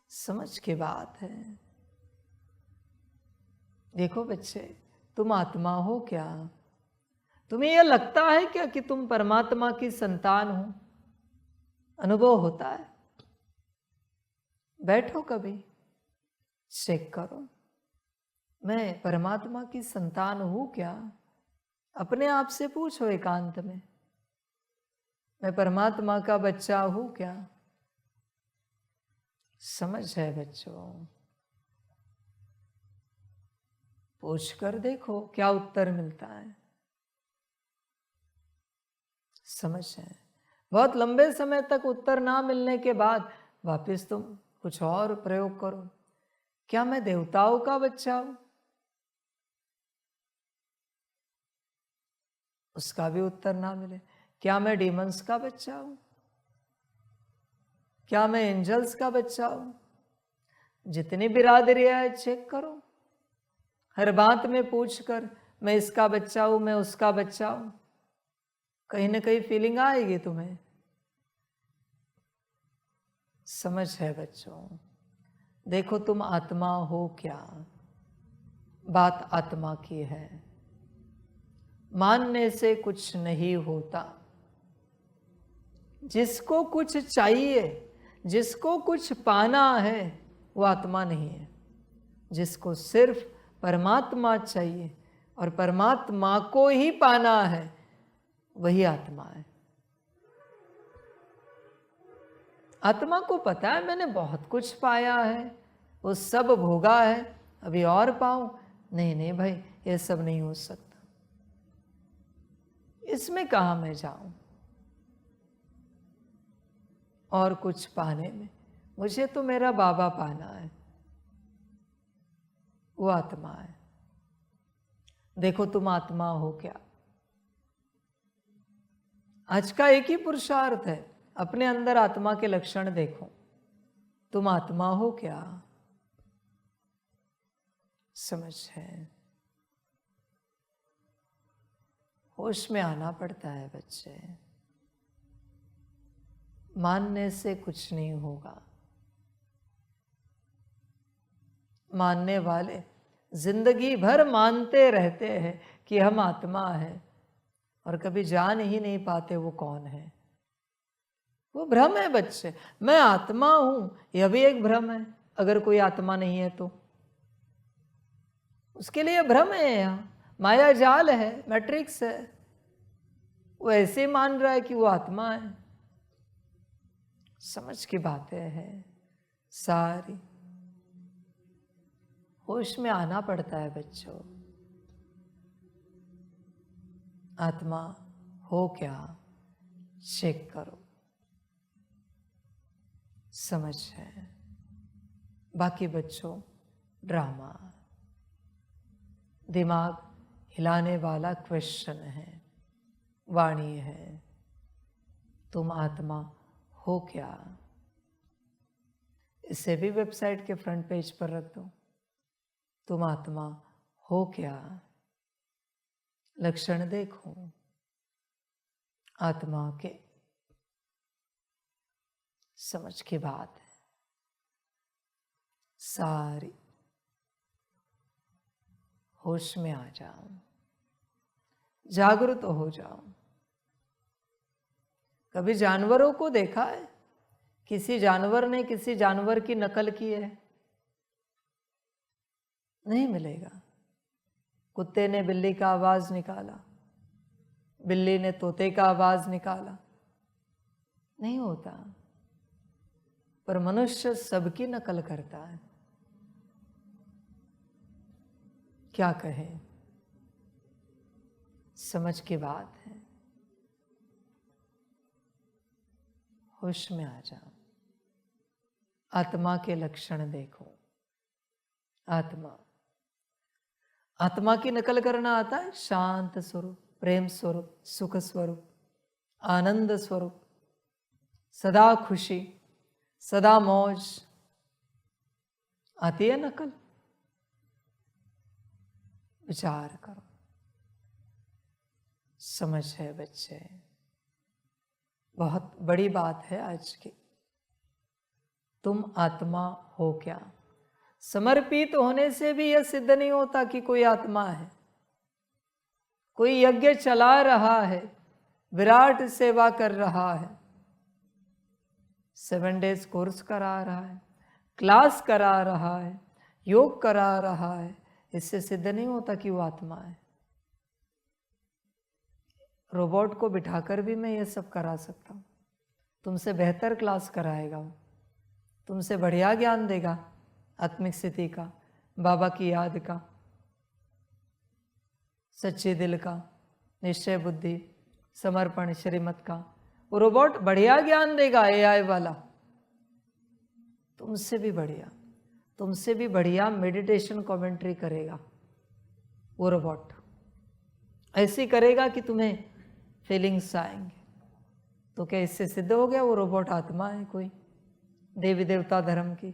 समझ की बात है। देखो बच्चे, तुम आत्मा हो क्या? तुम्हें यह लगता है क्या कि तुम परमात्मा की संतान हो? अनुभव होता है? बैठो कभी, चेक करो, मैं परमात्मा की संतान हूं क्या? अपने आप से पूछो एकांत में, मैं परमात्मा का बच्चा हूं क्या? समझ है बच्चों? पूछ कर देखो क्या उत्तर मिलता है। समझ है? बहुत लंबे समय तक उत्तर ना मिलने के बाद वापस तुम कुछ और प्रयोग करो। क्या मैं देवताओं का बच्चा हूं? उसका भी उत्तर ना मिले। क्या मैं डीमंस का बच्चा हूं? क्या मैं एंजल्स का बच्चा हूं? जितनी बिरादरियां है चेक करो, हर बात में पूछकर मैं इसका बच्चा हूं, मैं उसका बच्चा हूं, कहीं ना कहीं फीलिंग आएगी तुम्हें। समझ है बच्चों? देखो तुम आत्मा हो क्या? बात आत्मा की है। मानने से कुछ नहीं होता। जिसको कुछ चाहिए, जिसको कुछ पाना है, वो आत्मा नहीं है। जिसको सिर्फ परमात्मा चाहिए और परमात्मा को ही पाना है, वही आत्मा है। आत्मा को पता है मैंने बहुत कुछ पाया है, वो सब भोगा है, अभी और पाऊं? नहीं नहीं भाई, ये सब नहीं हो सकता। इसमें कहां मैं जाऊं और कुछ पाने में? मुझे तो मेरा बाबा पाना है, वो आत्मा है। देखो तुम आत्मा हो क्या? आज का एक ही पुरुषार्थ है, अपने अंदर आत्मा के लक्षण देखो। तुम आत्मा हो क्या? समझ है? होश में आना पड़ता है बच्चे। मानने से कुछ नहीं होगा। मानने वाले जिंदगी भर मानते रहते हैं कि हम आत्मा है, और कभी जान ही नहीं पाते वो कौन है। वो भ्रम है बच्चे। मैं आत्मा हूं, यह भी एक भ्रम है। अगर कोई आत्मा नहीं है तो उसके लिए भ्रम है, यहाँ माया जाल है, मैट्रिक्स है। वो ऐसे मान रहा है कि वो आत्मा है। समझ की बातें हैं सारी। होश में आना पड़ता है बच्चों। आत्मा हो क्या? चेक करो। समझ है? बाकी बच्चों ड्रामा, दिमाग हिलाने वाला क्वेश्चन है, वाणी है। तुम आत्मा हो क्या? इसे भी वेबसाइट के फ्रंट पेज पर रख दो। तुम आत्मा हो क्या? लक्षण देखो आत्मा के। समझ की बात है सारी। होश में आ जाओ, जागृत हो जाओ। कभी जानवरों को देखा है? किसी जानवर ने किसी जानवर की नकल की है? नहीं मिलेगा। कुत्ते ने बिल्ली का आवाज निकाला, बिल्ली ने तोते का आवाज निकाला, नहीं होता। पर मनुष्य सबकी नकल करता है। क्या कहें, समझ की बात है। होश में आ जाओ। आत्मा के लक्षण देखो। आत्मा की नकल करना आता है। शांत स्वरूप, प्रेम स्वरूप, सुख स्वरूप, आनंद स्वरूप, सदा खुशी, सदा मौज। आती है नकल? विचार करो। समझ है बच्चे, बहुत बड़ी बात है आज की। तुम आत्मा हो क्या? समर्पित होने से भी यह सिद्ध नहीं होता कि कोई आत्मा है। कोई यज्ञ चला रहा है, विराट सेवा कर रहा है, 7 डेज कोर्स करा रहा है, क्लास करा रहा है, योग करा रहा है, इससे सिद्ध नहीं होता कि वो आत्मा है। रोबोट को बिठाकर भी मैं ये सब करा सकता हूँ। तुमसे बेहतर क्लास कराएगा वो, तुमसे बढ़िया ज्ञान देगा आत्मिक स्थिति का, बाबा की याद का, सच्चे दिल का, निश्चय बुद्धि, समर्पण, श्रीमत का। वो रोबोट बढ़िया ज्ञान देगा, एआई वाला, तुमसे भी बढ़िया, तुमसे भी बढ़िया मेडिटेशन कमेंट्री करेगा वो रोबोट। ऐसी करेगा कि तुम्हें फीलिंग्स आएंगे। तो क्या इससे सिद्ध हो गया वो रोबोट आत्मा है? कोई देवी देवता धर्म की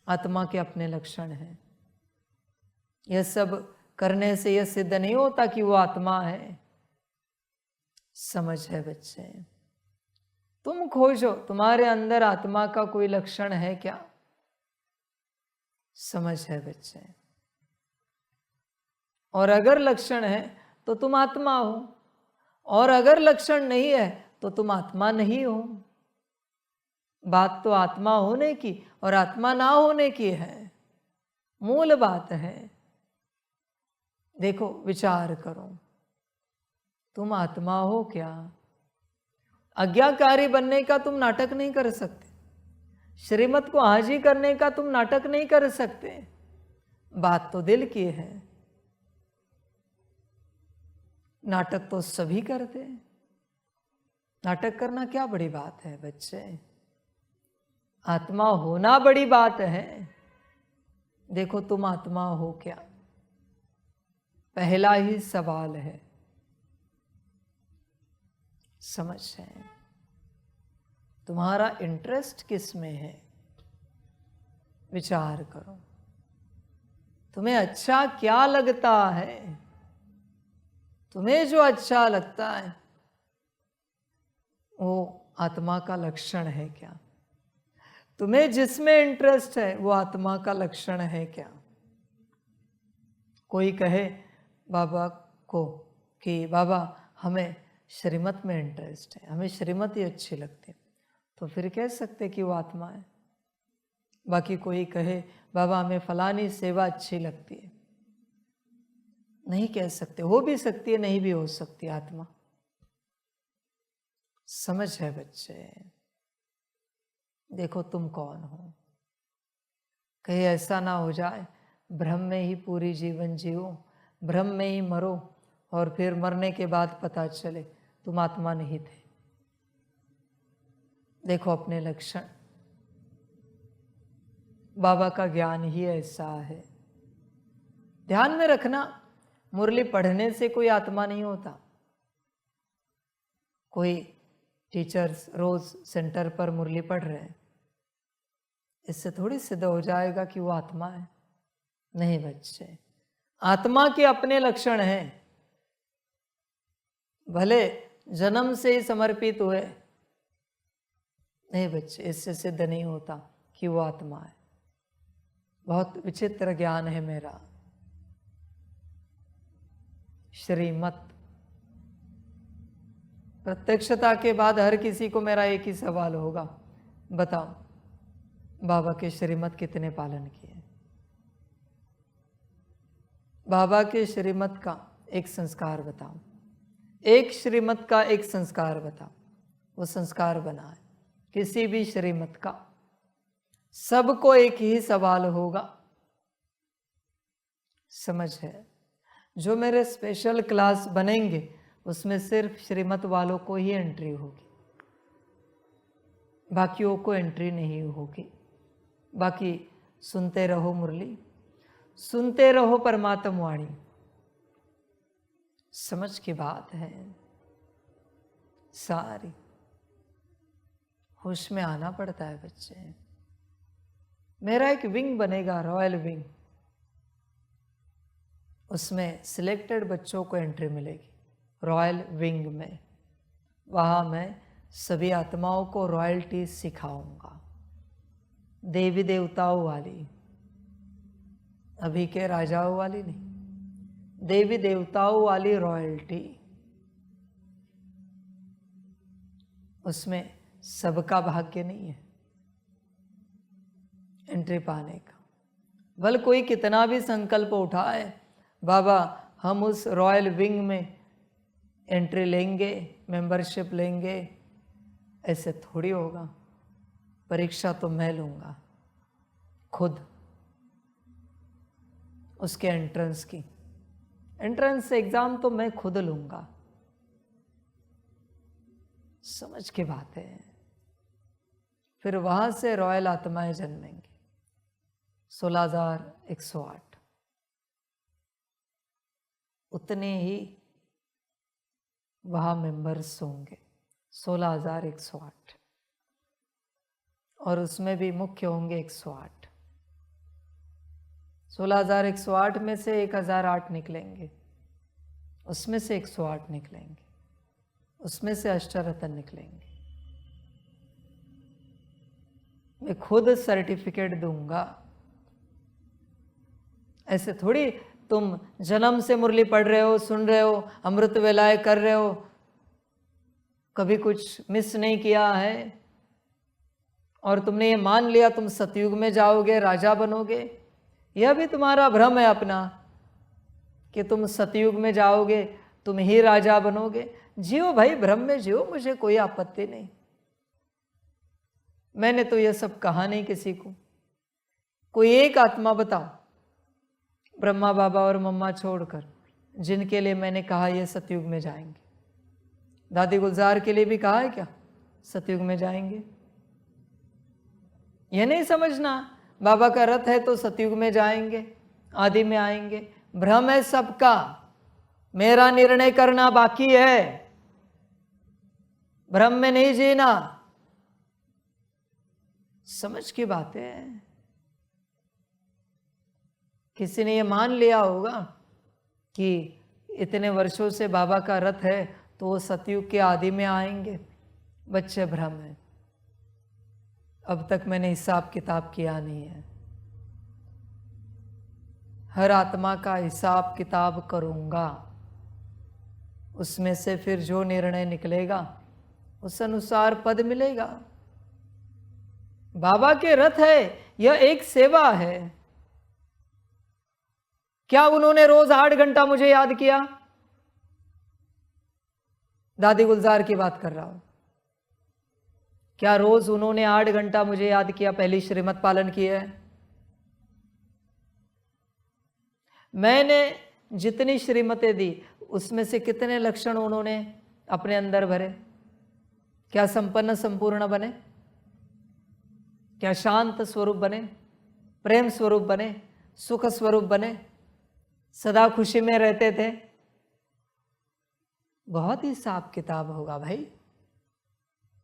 आत्मा के अपने लक्षण हैं। यह सब करने से यह सिद्ध नहीं होता कि वो आत्मा है। समझ है बच्चे? तुम खोजो तुम्हारे अंदर आत्मा का कोई लक्षण है क्या? समझ है बच्चे? और अगर लक्षण है तो तुम आत्मा हो, और अगर लक्षण नहीं है तो तुम आत्मा नहीं हो। बात तो आत्मा होने की और आत्मा ना होने की है, मूल बात है। देखो, विचार करो, तुम आत्मा हो क्या? आज्ञाकारी बनने का तुम नाटक नहीं कर सकते, श्रीमत को हाजी करने का तुम नाटक नहीं कर सकते। बात तो दिल की है। नाटक तो सभी करते हैं। नाटक करना क्या बड़ी बात है बच्चे? आत्मा होना बड़ी बात है। देखो, तुम आत्मा हो क्या? पहला ही सवाल है। समझ है? तुम्हारा इंटरेस्ट किस में है? विचार करो, तुम्हें अच्छा क्या लगता है? तुम्हें जो अच्छा लगता है वो आत्मा का लक्षण है क्या? तुम्हें जिसमें इंटरेस्ट है वो आत्मा का लक्षण है क्या? कोई कहे बाबा को कि बाबा हमें श्रीमत में इंटरेस्ट है, हमें श्रीमत ही अच्छी लगती है, तो फिर कह सकते कि वो आत्मा है। बाकी कोई कहे बाबा हमें फलानी सेवा अच्छी लगती है, नहीं कह सकते। हो भी सकती है, नहीं भी हो सकती आत्मा। समझ है बच्चे? देखो, तुम कौन हो? कहीं ऐसा ना हो जाए भ्रम में ही पूरी जीवन जियो, भ्रम में ही मरो, और फिर मरने के बाद पता चले तुम आत्मा नहीं थे। देखो अपने लक्षण, बाबा का ज्ञान ही ऐसा है। ध्यान में रखना, मुरली पढ़ने से कोई आत्मा नहीं होता। कोई टीचर्स रोज सेंटर पर मुरली पढ़ रहे हैं, इससे थोड़ी सिद्ध हो जाएगा कि वो आत्मा है। नहीं बच्चे, आत्मा के अपने लक्षण हैं। भले जन्म से ही समर्पित हुए, नहीं बच्चे, इससे सिद्ध नहीं होता कि वो आत्मा है। बहुत विचित्र ज्ञान है मेरा। श्रीमत प्रत्यक्षता के बाद हर किसी को मेरा एक ही सवाल होगा, बताओ बाबा के श्रीमत कितने पालन किए? बाबा के श्रीमत का एक संस्कार बताओ, एक श्रीमत का एक संस्कार बता, वो संस्कार बना है। किसी भी श्रीमत का सबको एक ही सवाल होगा, समझ है। जो मेरे स्पेशल क्लास बनेंगे उसमें सिर्फ श्रीमत वालों को ही एंट्री होगी, बाकियों को एंट्री नहीं होगी। बाकी सुनते रहो मुरली, सुनते रहो परमात्म वाणी, समझ की बात है सारी। होश में आना पड़ता है बच्चे। मेरा एक विंग बनेगा, रॉयल विंग, उसमें सिलेक्टेड बच्चों को एंट्री मिलेगी रॉयल विंग में। वहाँ मैं सभी आत्माओं को रॉयल्टी सिखाऊंगा, देवी देवताओं वाली, अभी के राजाओं वाली नहीं, देवी देवताओं वाली रॉयल्टी। उसमें सबका भाग्य नहीं है एंट्री पाने का। बल कोई कितना भी संकल्प उठाए, बाबा हम उस रॉयल विंग में एंट्री लेंगे, मेंबरशिप लेंगे, ऐसे थोड़ी होगा। परीक्षा तो मैं लूँगा खुद, उसके एंट्रेंस की, एंट्रेंस एग्ज़ाम तो मैं खुद लूँगा, समझ की बात है। फिर वहाँ से रॉयल आत्माएं जन्मेंगी 16,108, उतने ही वहाँ मेंबर्स होंगे 16,108, और उसमें भी मुख्य होंगे 108। 16,108 में से 1,008 निकलेंगे, उसमें से 108 निकलेंगे, उसमें से अष्टरत्न निकलेंगे। मैं खुद सर्टिफिकेट दूंगा, ऐसे थोड़ी तुम जन्म से मुरली पढ़ रहे हो, सुन रहे हो, अमृत वेलाएं कर रहे हो, कभी कुछ मिस नहीं किया है और तुमने ये मान लिया तुम सतयुग में जाओगे, राजा बनोगे। यह भी तुम्हारा भ्रम है अपना कि तुम सतयुग में जाओगे, तुम ही राजा बनोगे। जियो भाई, भ्रम में जियो, मुझे कोई आपत्ति नहीं। मैंने तो यह सब कहा नहीं किसी को। कोई एक आत्मा बताओ, ब्रह्मा बाबा और मम्मा छोड़कर, जिनके लिए मैंने कहा ये सतयुग में जाएंगे। दादी गुलजार के लिए भी कहा है क्या सतयुग में जाएंगे? यह नहीं समझना बाबा का रथ है तो सतयुग में जाएंगे, आदि में आएंगे। भ्रम है सबका, मेरा निर्णय करना बाकी है। भ्रम में नहीं जीना, समझ की बात है। किसी ने ये मान लिया होगा कि इतने वर्षों से बाबा का रथ है तो वो सतयुग के आदि में आएंगे। बच्चे, भ्रम है। अब तक मैंने हिसाब किताब किया नहीं है। हर आत्मा का हिसाब किताब करूंगा, उसमें से फिर जो निर्णय निकलेगा उस अनुसार पद मिलेगा। बाबा के रथ है, यह एक सेवा है। क्या उन्होंने रोज 8 घंटा मुझे याद किया? दादी गुलजार की बात कर रहा हूं। क्या रोज उन्होंने 8 घंटा मुझे याद किया? पहली श्रीमत पालन की है। मैंने जितनी श्रीमतें दी उसमें से कितने लक्षण उन्होंने अपने अंदर भरे? क्या संपन्न संपूर्ण बने? क्या शांत स्वरूप बने? प्रेम स्वरूप बने? सुख स्वरूप बने? सदा खुशी में रहते थे? बहुत ही हिसाब किताब होगा भाई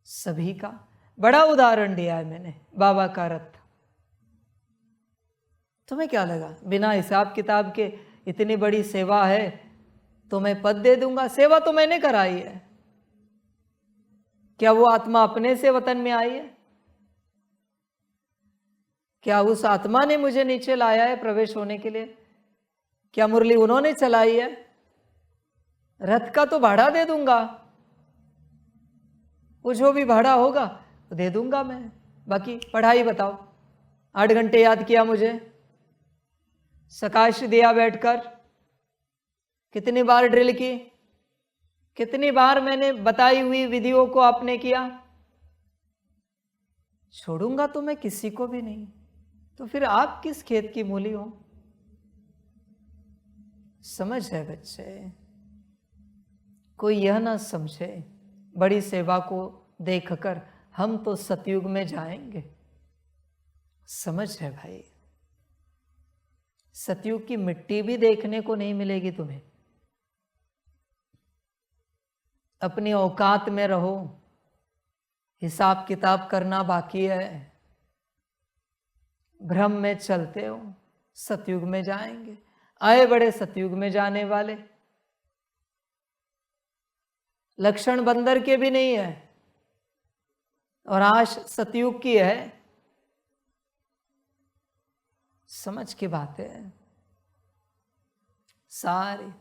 सभी का। बड़ा उदाहरण दिया है मैंने, बाबा का रथ। तुम्हें क्या लगा बिना हिसाब किताब के इतनी बड़ी सेवा है तो मैं पद दे दूंगा? सेवा तो मैंने कराई है। क्या वो आत्मा अपने से वतन में आई है? क्या उस आत्मा ने मुझे नीचे लाया है प्रवेश होने के लिए? क्या मुरली उन्होंने चलाई है? रथ का तो भाड़ा दे दूंगा, वो जो भी भाड़ा होगा वो दे दूंगा मैं। बाकी पढ़ाई बताओ। 8 घंटे याद किया मुझे, सकाश दिया बैठकर, कितनी बार ड्रिल की, कितनी बार मैंने बताई हुई विधियों को आपने किया? छोड़ूंगा तो मैं किसी को भी नहीं, तो फिर आप किस खेत की मूली हो? समझ है बच्चे? कोई यह ना समझे बड़ी सेवा को देखकर हम तो सतयुग में जाएंगे। समझ है भाई? सतयुग की मिट्टी भी देखने को नहीं मिलेगी तुम्हें। अपनी औकात में रहो, हिसाब किताब करना बाकी है। भ्रम में चलते हो, सतयुग में जाएंगे। आए बड़े सतयुग में जाने वाले, लक्षण बंदर के भी नहीं है और आश सतयुग की है। समझ की बात है सारी।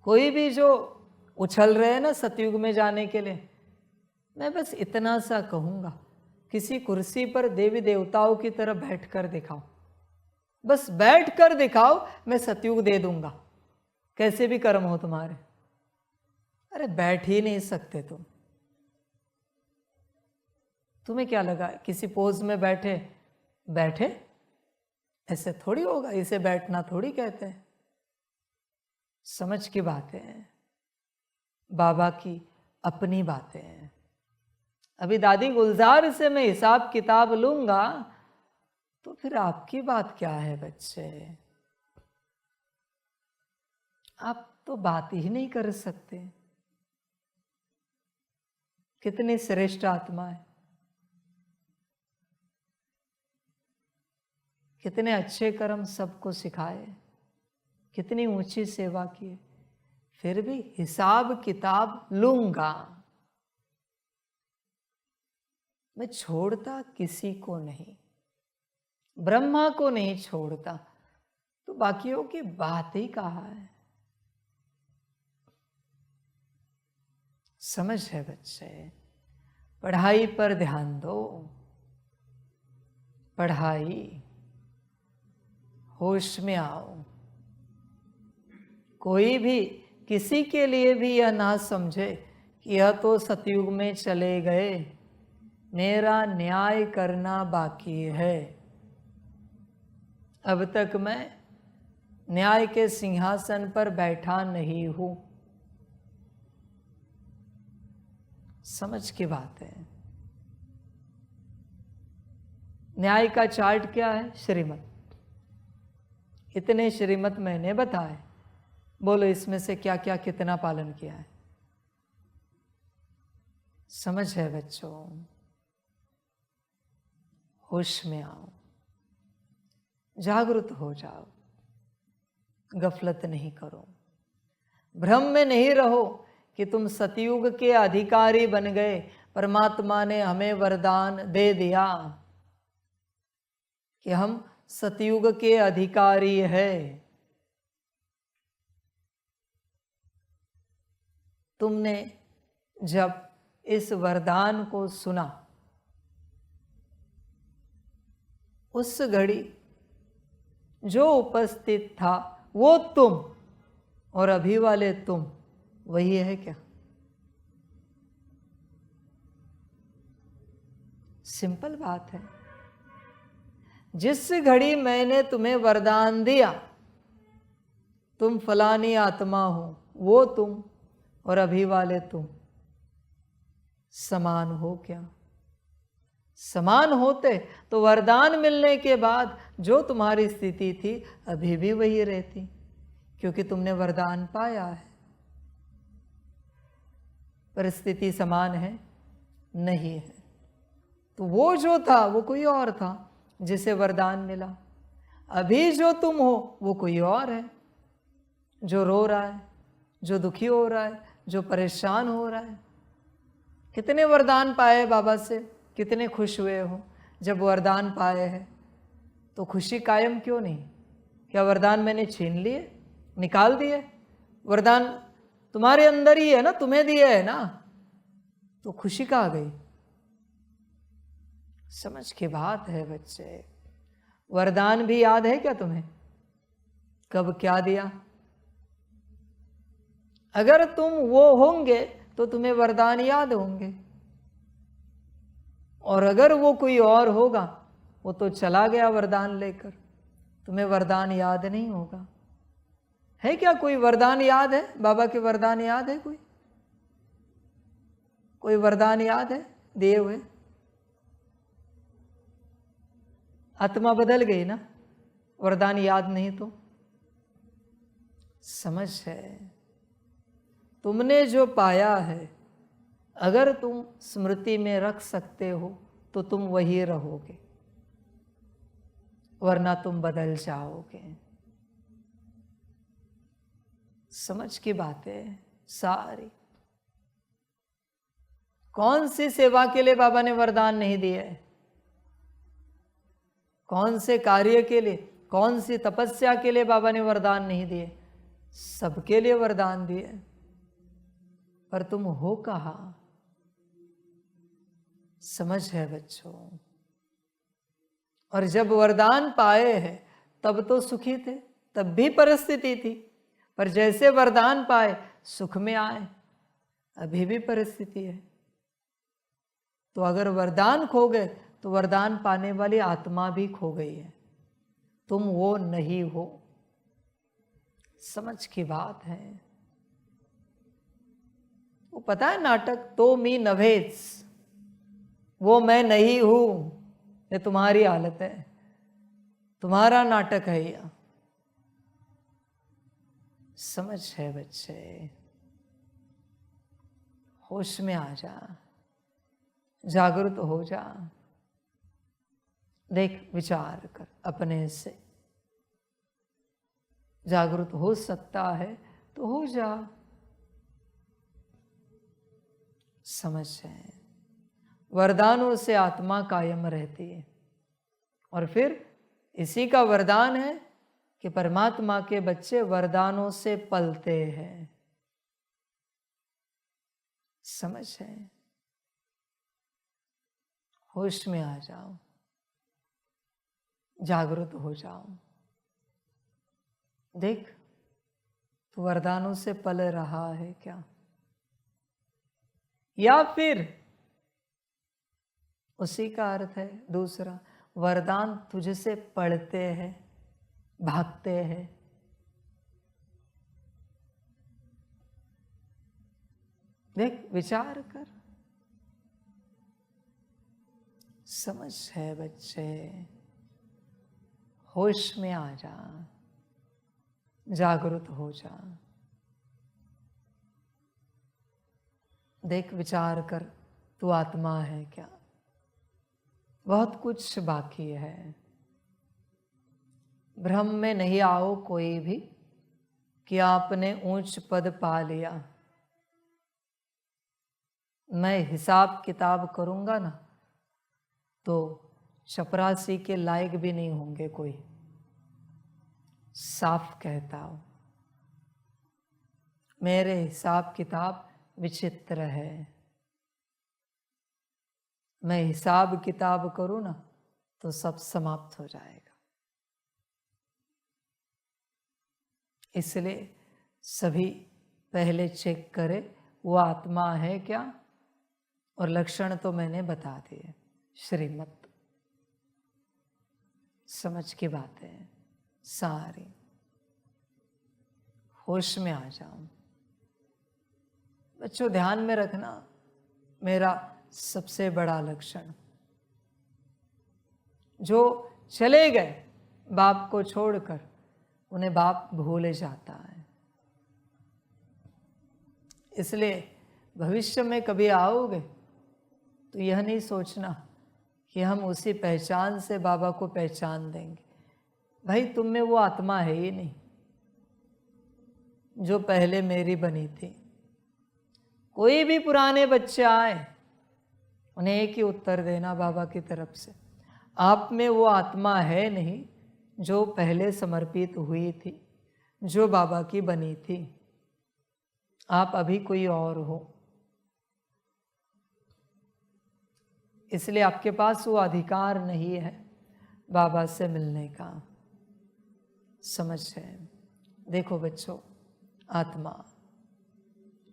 कोई भी जो उछल रहे हैं ना सतयुग में जाने के लिए, मैं बस इतना सा कहूंगा, किसी कुर्सी पर देवी देवताओं की तरह बैठकर दिखाओ, बस बैठकर दिखाओ, मैं सतयुग दे दूंगा, कैसे भी कर्म हो तुम्हारे। अरे बैठ ही नहीं सकते तुम। तुम्हें क्या लगा किसी पोज में बैठे बैठे? ऐसे थोड़ी होगा, इसे बैठना थोड़ी कहते हैं। समझ की बातें हैं, बाबा की अपनी बातें हैं। अभी दादी गुलजार से मैं हिसाब किताब लूंगा तो फिर आपकी बात क्या है बच्चे? आप तो बात ही नहीं कर सकते। कितनी श्रेष्ठ आत्मा है, कितने अच्छे कर्म सबको सिखाए, कितनी ऊंची सेवा की, फिर भी हिसाब किताब लूंगा। मैं छोड़ता किसी को नहीं, ब्रह्मा को नहीं छोड़ता, तो बाकियों की बात ही कहाँ है? समझ है बच्चे? पढ़ाई पर ध्यान दो, पढ़ाई, होश में आओ। कोई भी किसी के लिए भी यह ना समझे कि यह तो सतयुग में चले गए, मेरा न्याय करना बाकी है। अब तक मैं न्याय के सिंहासन पर बैठा नहीं हूं। समझ की बात है। न्याय का चार्ट क्या है? श्रीमत। इतने श्रीमत मैंने बताए, बोलो इसमें से क्या क्या कितना पालन किया है? समझ है बच्चों? होश में आओ, जागृत हो जाओ, गफलत नहीं करो, भ्रम में नहीं रहो कि तुम सतयुग के अधिकारी बन गए। परमात्मा ने हमें वरदान दे दिया कि हम सतयुग के अधिकारी है। तुमने जब इस वरदान को सुना, उस घड़ी जो उपस्थित था वो तुम और अभी वाले तुम वही है क्या? सिंपल बात है। जिस घड़ी मैंने तुम्हें वरदान दिया, तुम फलानी आत्मा हो, वो तुम और अभी वाले तुम समान हो क्या? समान होते तो वरदान मिलने के बाद जो तुम्हारी स्थिति थी अभी भी वही रहती, क्योंकि तुमने वरदान पाया है। परिस्थिति समान है? नहीं है। तो वो जो था वो कोई और था जिसे वरदान मिला। अभी जो तुम हो वो कोई और है, जो रो रहा है, जो दुखी हो रहा है, जो परेशान हो रहा है। कितने वरदान पाए बाबा से, कितने खुश हुए हो जब वरदान पाए हैं, तो खुशी कायम क्यों नहीं? क्या वरदान मैंने छीन लिए, निकाल दिए? वरदान तुम्हारे अंदर ही है ना, तुम्हें दिए है ना, तो खुशी कहाँ गई? समझ की बात है बच्चे। वरदान भी याद है क्या तुम्हें? कब क्या दिया? अगर तुम वो होंगे तो तुम्हें वरदान याद होंगे, और अगर वो कोई और होगा, वो तो चला गया वरदान लेकर, तुम्हें वरदान याद नहीं होगा। है क्या कोई वरदान याद है? बाबा के वरदान याद है? कोई वरदान याद है दिए हुए? आत्मा बदल गई ना, वरदान याद नहीं तो समझ है। तुमने जो पाया है, अगर तुम स्मृति में रख सकते हो तो तुम वही रहोगे, वरना तुम बदल जाओगे। समझ की बात है सारी। कौन सी सेवा के लिए बाबा ने वरदान नहीं दिए? कौन से कार्य के लिए, कौन सी तपस्या के लिए बाबा ने वरदान नहीं दिए? सबके लिए वरदान दिए, पर तुम हो कहाँ? समझ है बच्चों। और जब वरदान पाए हैं तब तो सुखी थे, तब भी परिस्थिति थी, पर जैसे वरदान पाए सुख में आए, अभी भी परिस्थिति है। तो अगर वरदान खो गए तो वरदान पाने वाली आत्मा भी खो गई है, तुम वो नहीं हो। समझ की बात है। वो पता है नाटक तो मी नभेस, वो मैं नहीं हूं, ये तुम्हारी हालत है, तुम्हारा नाटक है यह। समझ है बच्चे, होश में आ जा, जागृत हो जा। देख, विचार कर, अपने से जागृत हो सकता है तो हो जा। समझ है, वरदानों से आत्मा कायम रहती है, और फिर इसी का वरदान है कि परमात्मा के बच्चे वरदानों से पलते हैं। समझ है, होश में आ जाओ, जागृत हो जाओ। देख, तू वरदानों से पल रहा है क्या? या फिर उसी का अर्थ है दूसरा, वरदान तुझसे पढ़ते हैं, भागते हैं। देख, विचार कर। समझ है बच्चे, होश में आ जा, जागृत हो जा। देख, विचार कर, तू आत्मा है क्या? बहुत कुछ बाकी है। भ्रम में नहीं आओ कोई भी कि आपने ऊंच पद पा लिया। मैं हिसाब किताब करूंगा ना तो चपरासी के लायक भी नहीं होंगे कोई। साफ कहता हूं, मेरे हिसाब किताब विचित्र है। मैं हिसाब किताब करूं ना तो सब समाप्त हो जाएगा। इसलिए सभी पहले चेक करें वो आत्मा है क्या, और लक्षण तो मैंने बता दिए, श्रीमत। समझ की बातें सारी। होश में आ जाओ बच्चों। ध्यान में रखना, मेरा सबसे बड़ा लक्षण, जो चले गए बाप को छोड़कर, उन्हें बाप भूल जाता है। इसलिए भविष्य में कभी आओगे तो यह नहीं सोचना कि हम उसी पहचान से बाबा को पहचान देंगे। भाई, तुम में वो आत्मा है ही नहीं जो पहले मेरी बनी थी। कोई भी पुराने बच्चे आए, उन्हें एक ही उत्तर देना बाबा की तरफ से, आप में वो आत्मा है नहीं जो पहले समर्पित हुई थी, जो बाबा की बनी थी। आप अभी कोई और हो। इसलिए आपके पास वो अधिकार नहीं है बाबा से मिलने का। समझ है। देखो बच्चों, आत्मा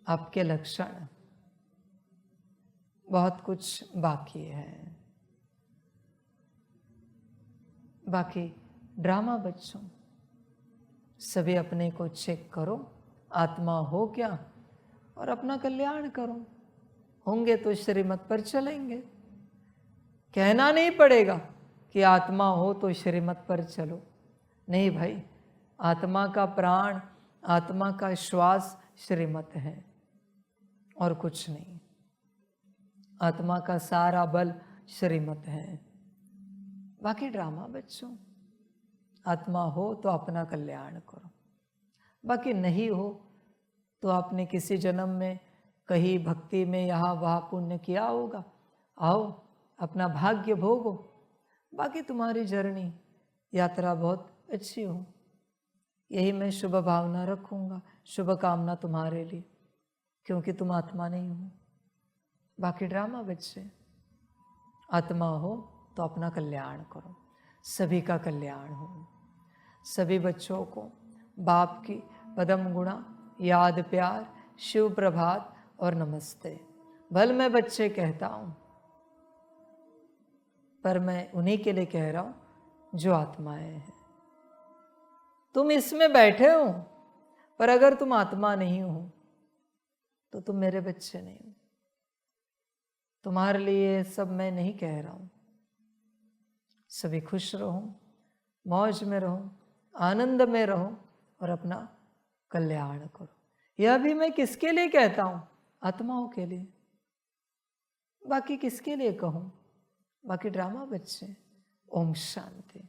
आपके लक्षण, बहुत कुछ बाकी है। बाकी ड्रामा बच्चों, सभी अपने को चेक करो, आत्मा हो क्या, और अपना कल्याण करो। होंगे तो श्रीमत पर चलेंगे। कहना नहीं पड़ेगा कि आत्मा हो तो श्रीमत पर चलो। नहीं भाई, आत्मा का प्राण, आत्मा का श्वास श्रीमत है और कुछ नहीं। आत्मा का सारा बल श्रीमत है। बाकी ड्रामा बच्चों, आत्मा हो तो अपना कल्याण करो, बाकी नहीं हो तो आपने किसी जन्म में कहीं भक्ति में यहाँ वहाँ पुण्य किया होगा, आओ अपना भाग्य भोगो। बाकी तुम्हारी जर्नी, यात्रा बहुत अच्छी हो, यही मैं शुभ भावना रखूँगा, शुभ कामना तुम्हारे लिए, क्योंकि तुम आत्मा नहीं हो। बाकी ड्रामा बच्चे, आत्मा हो तो अपना कल्याण करो, सभी का कल्याण हो। सभी बच्चों को बाप की पदम गुणा, याद, प्यार, शिव प्रभात और नमस्ते। भल मैं बच्चे कहता हूँ, पर मैं उन्हीं के लिए कह रहा हूँ जो आत्माएं हैं। तुम इसमें बैठे हो, पर अगर तुम आत्मा नहीं हो तो तुम मेरे बच्चे नहीं हो। तुम्हारे लिए सब मैं नहीं कह रहा हूँ। सभी खुश रहो, मौज में रहो, आनंद में रहो और अपना कल्याण करो। यह भी मैं किसके लिए कहता हूँ? आत्माओं के लिए। बाकी किसके लिए कहूँ? बाकी ड्रामा बच्चे। ओम शांति।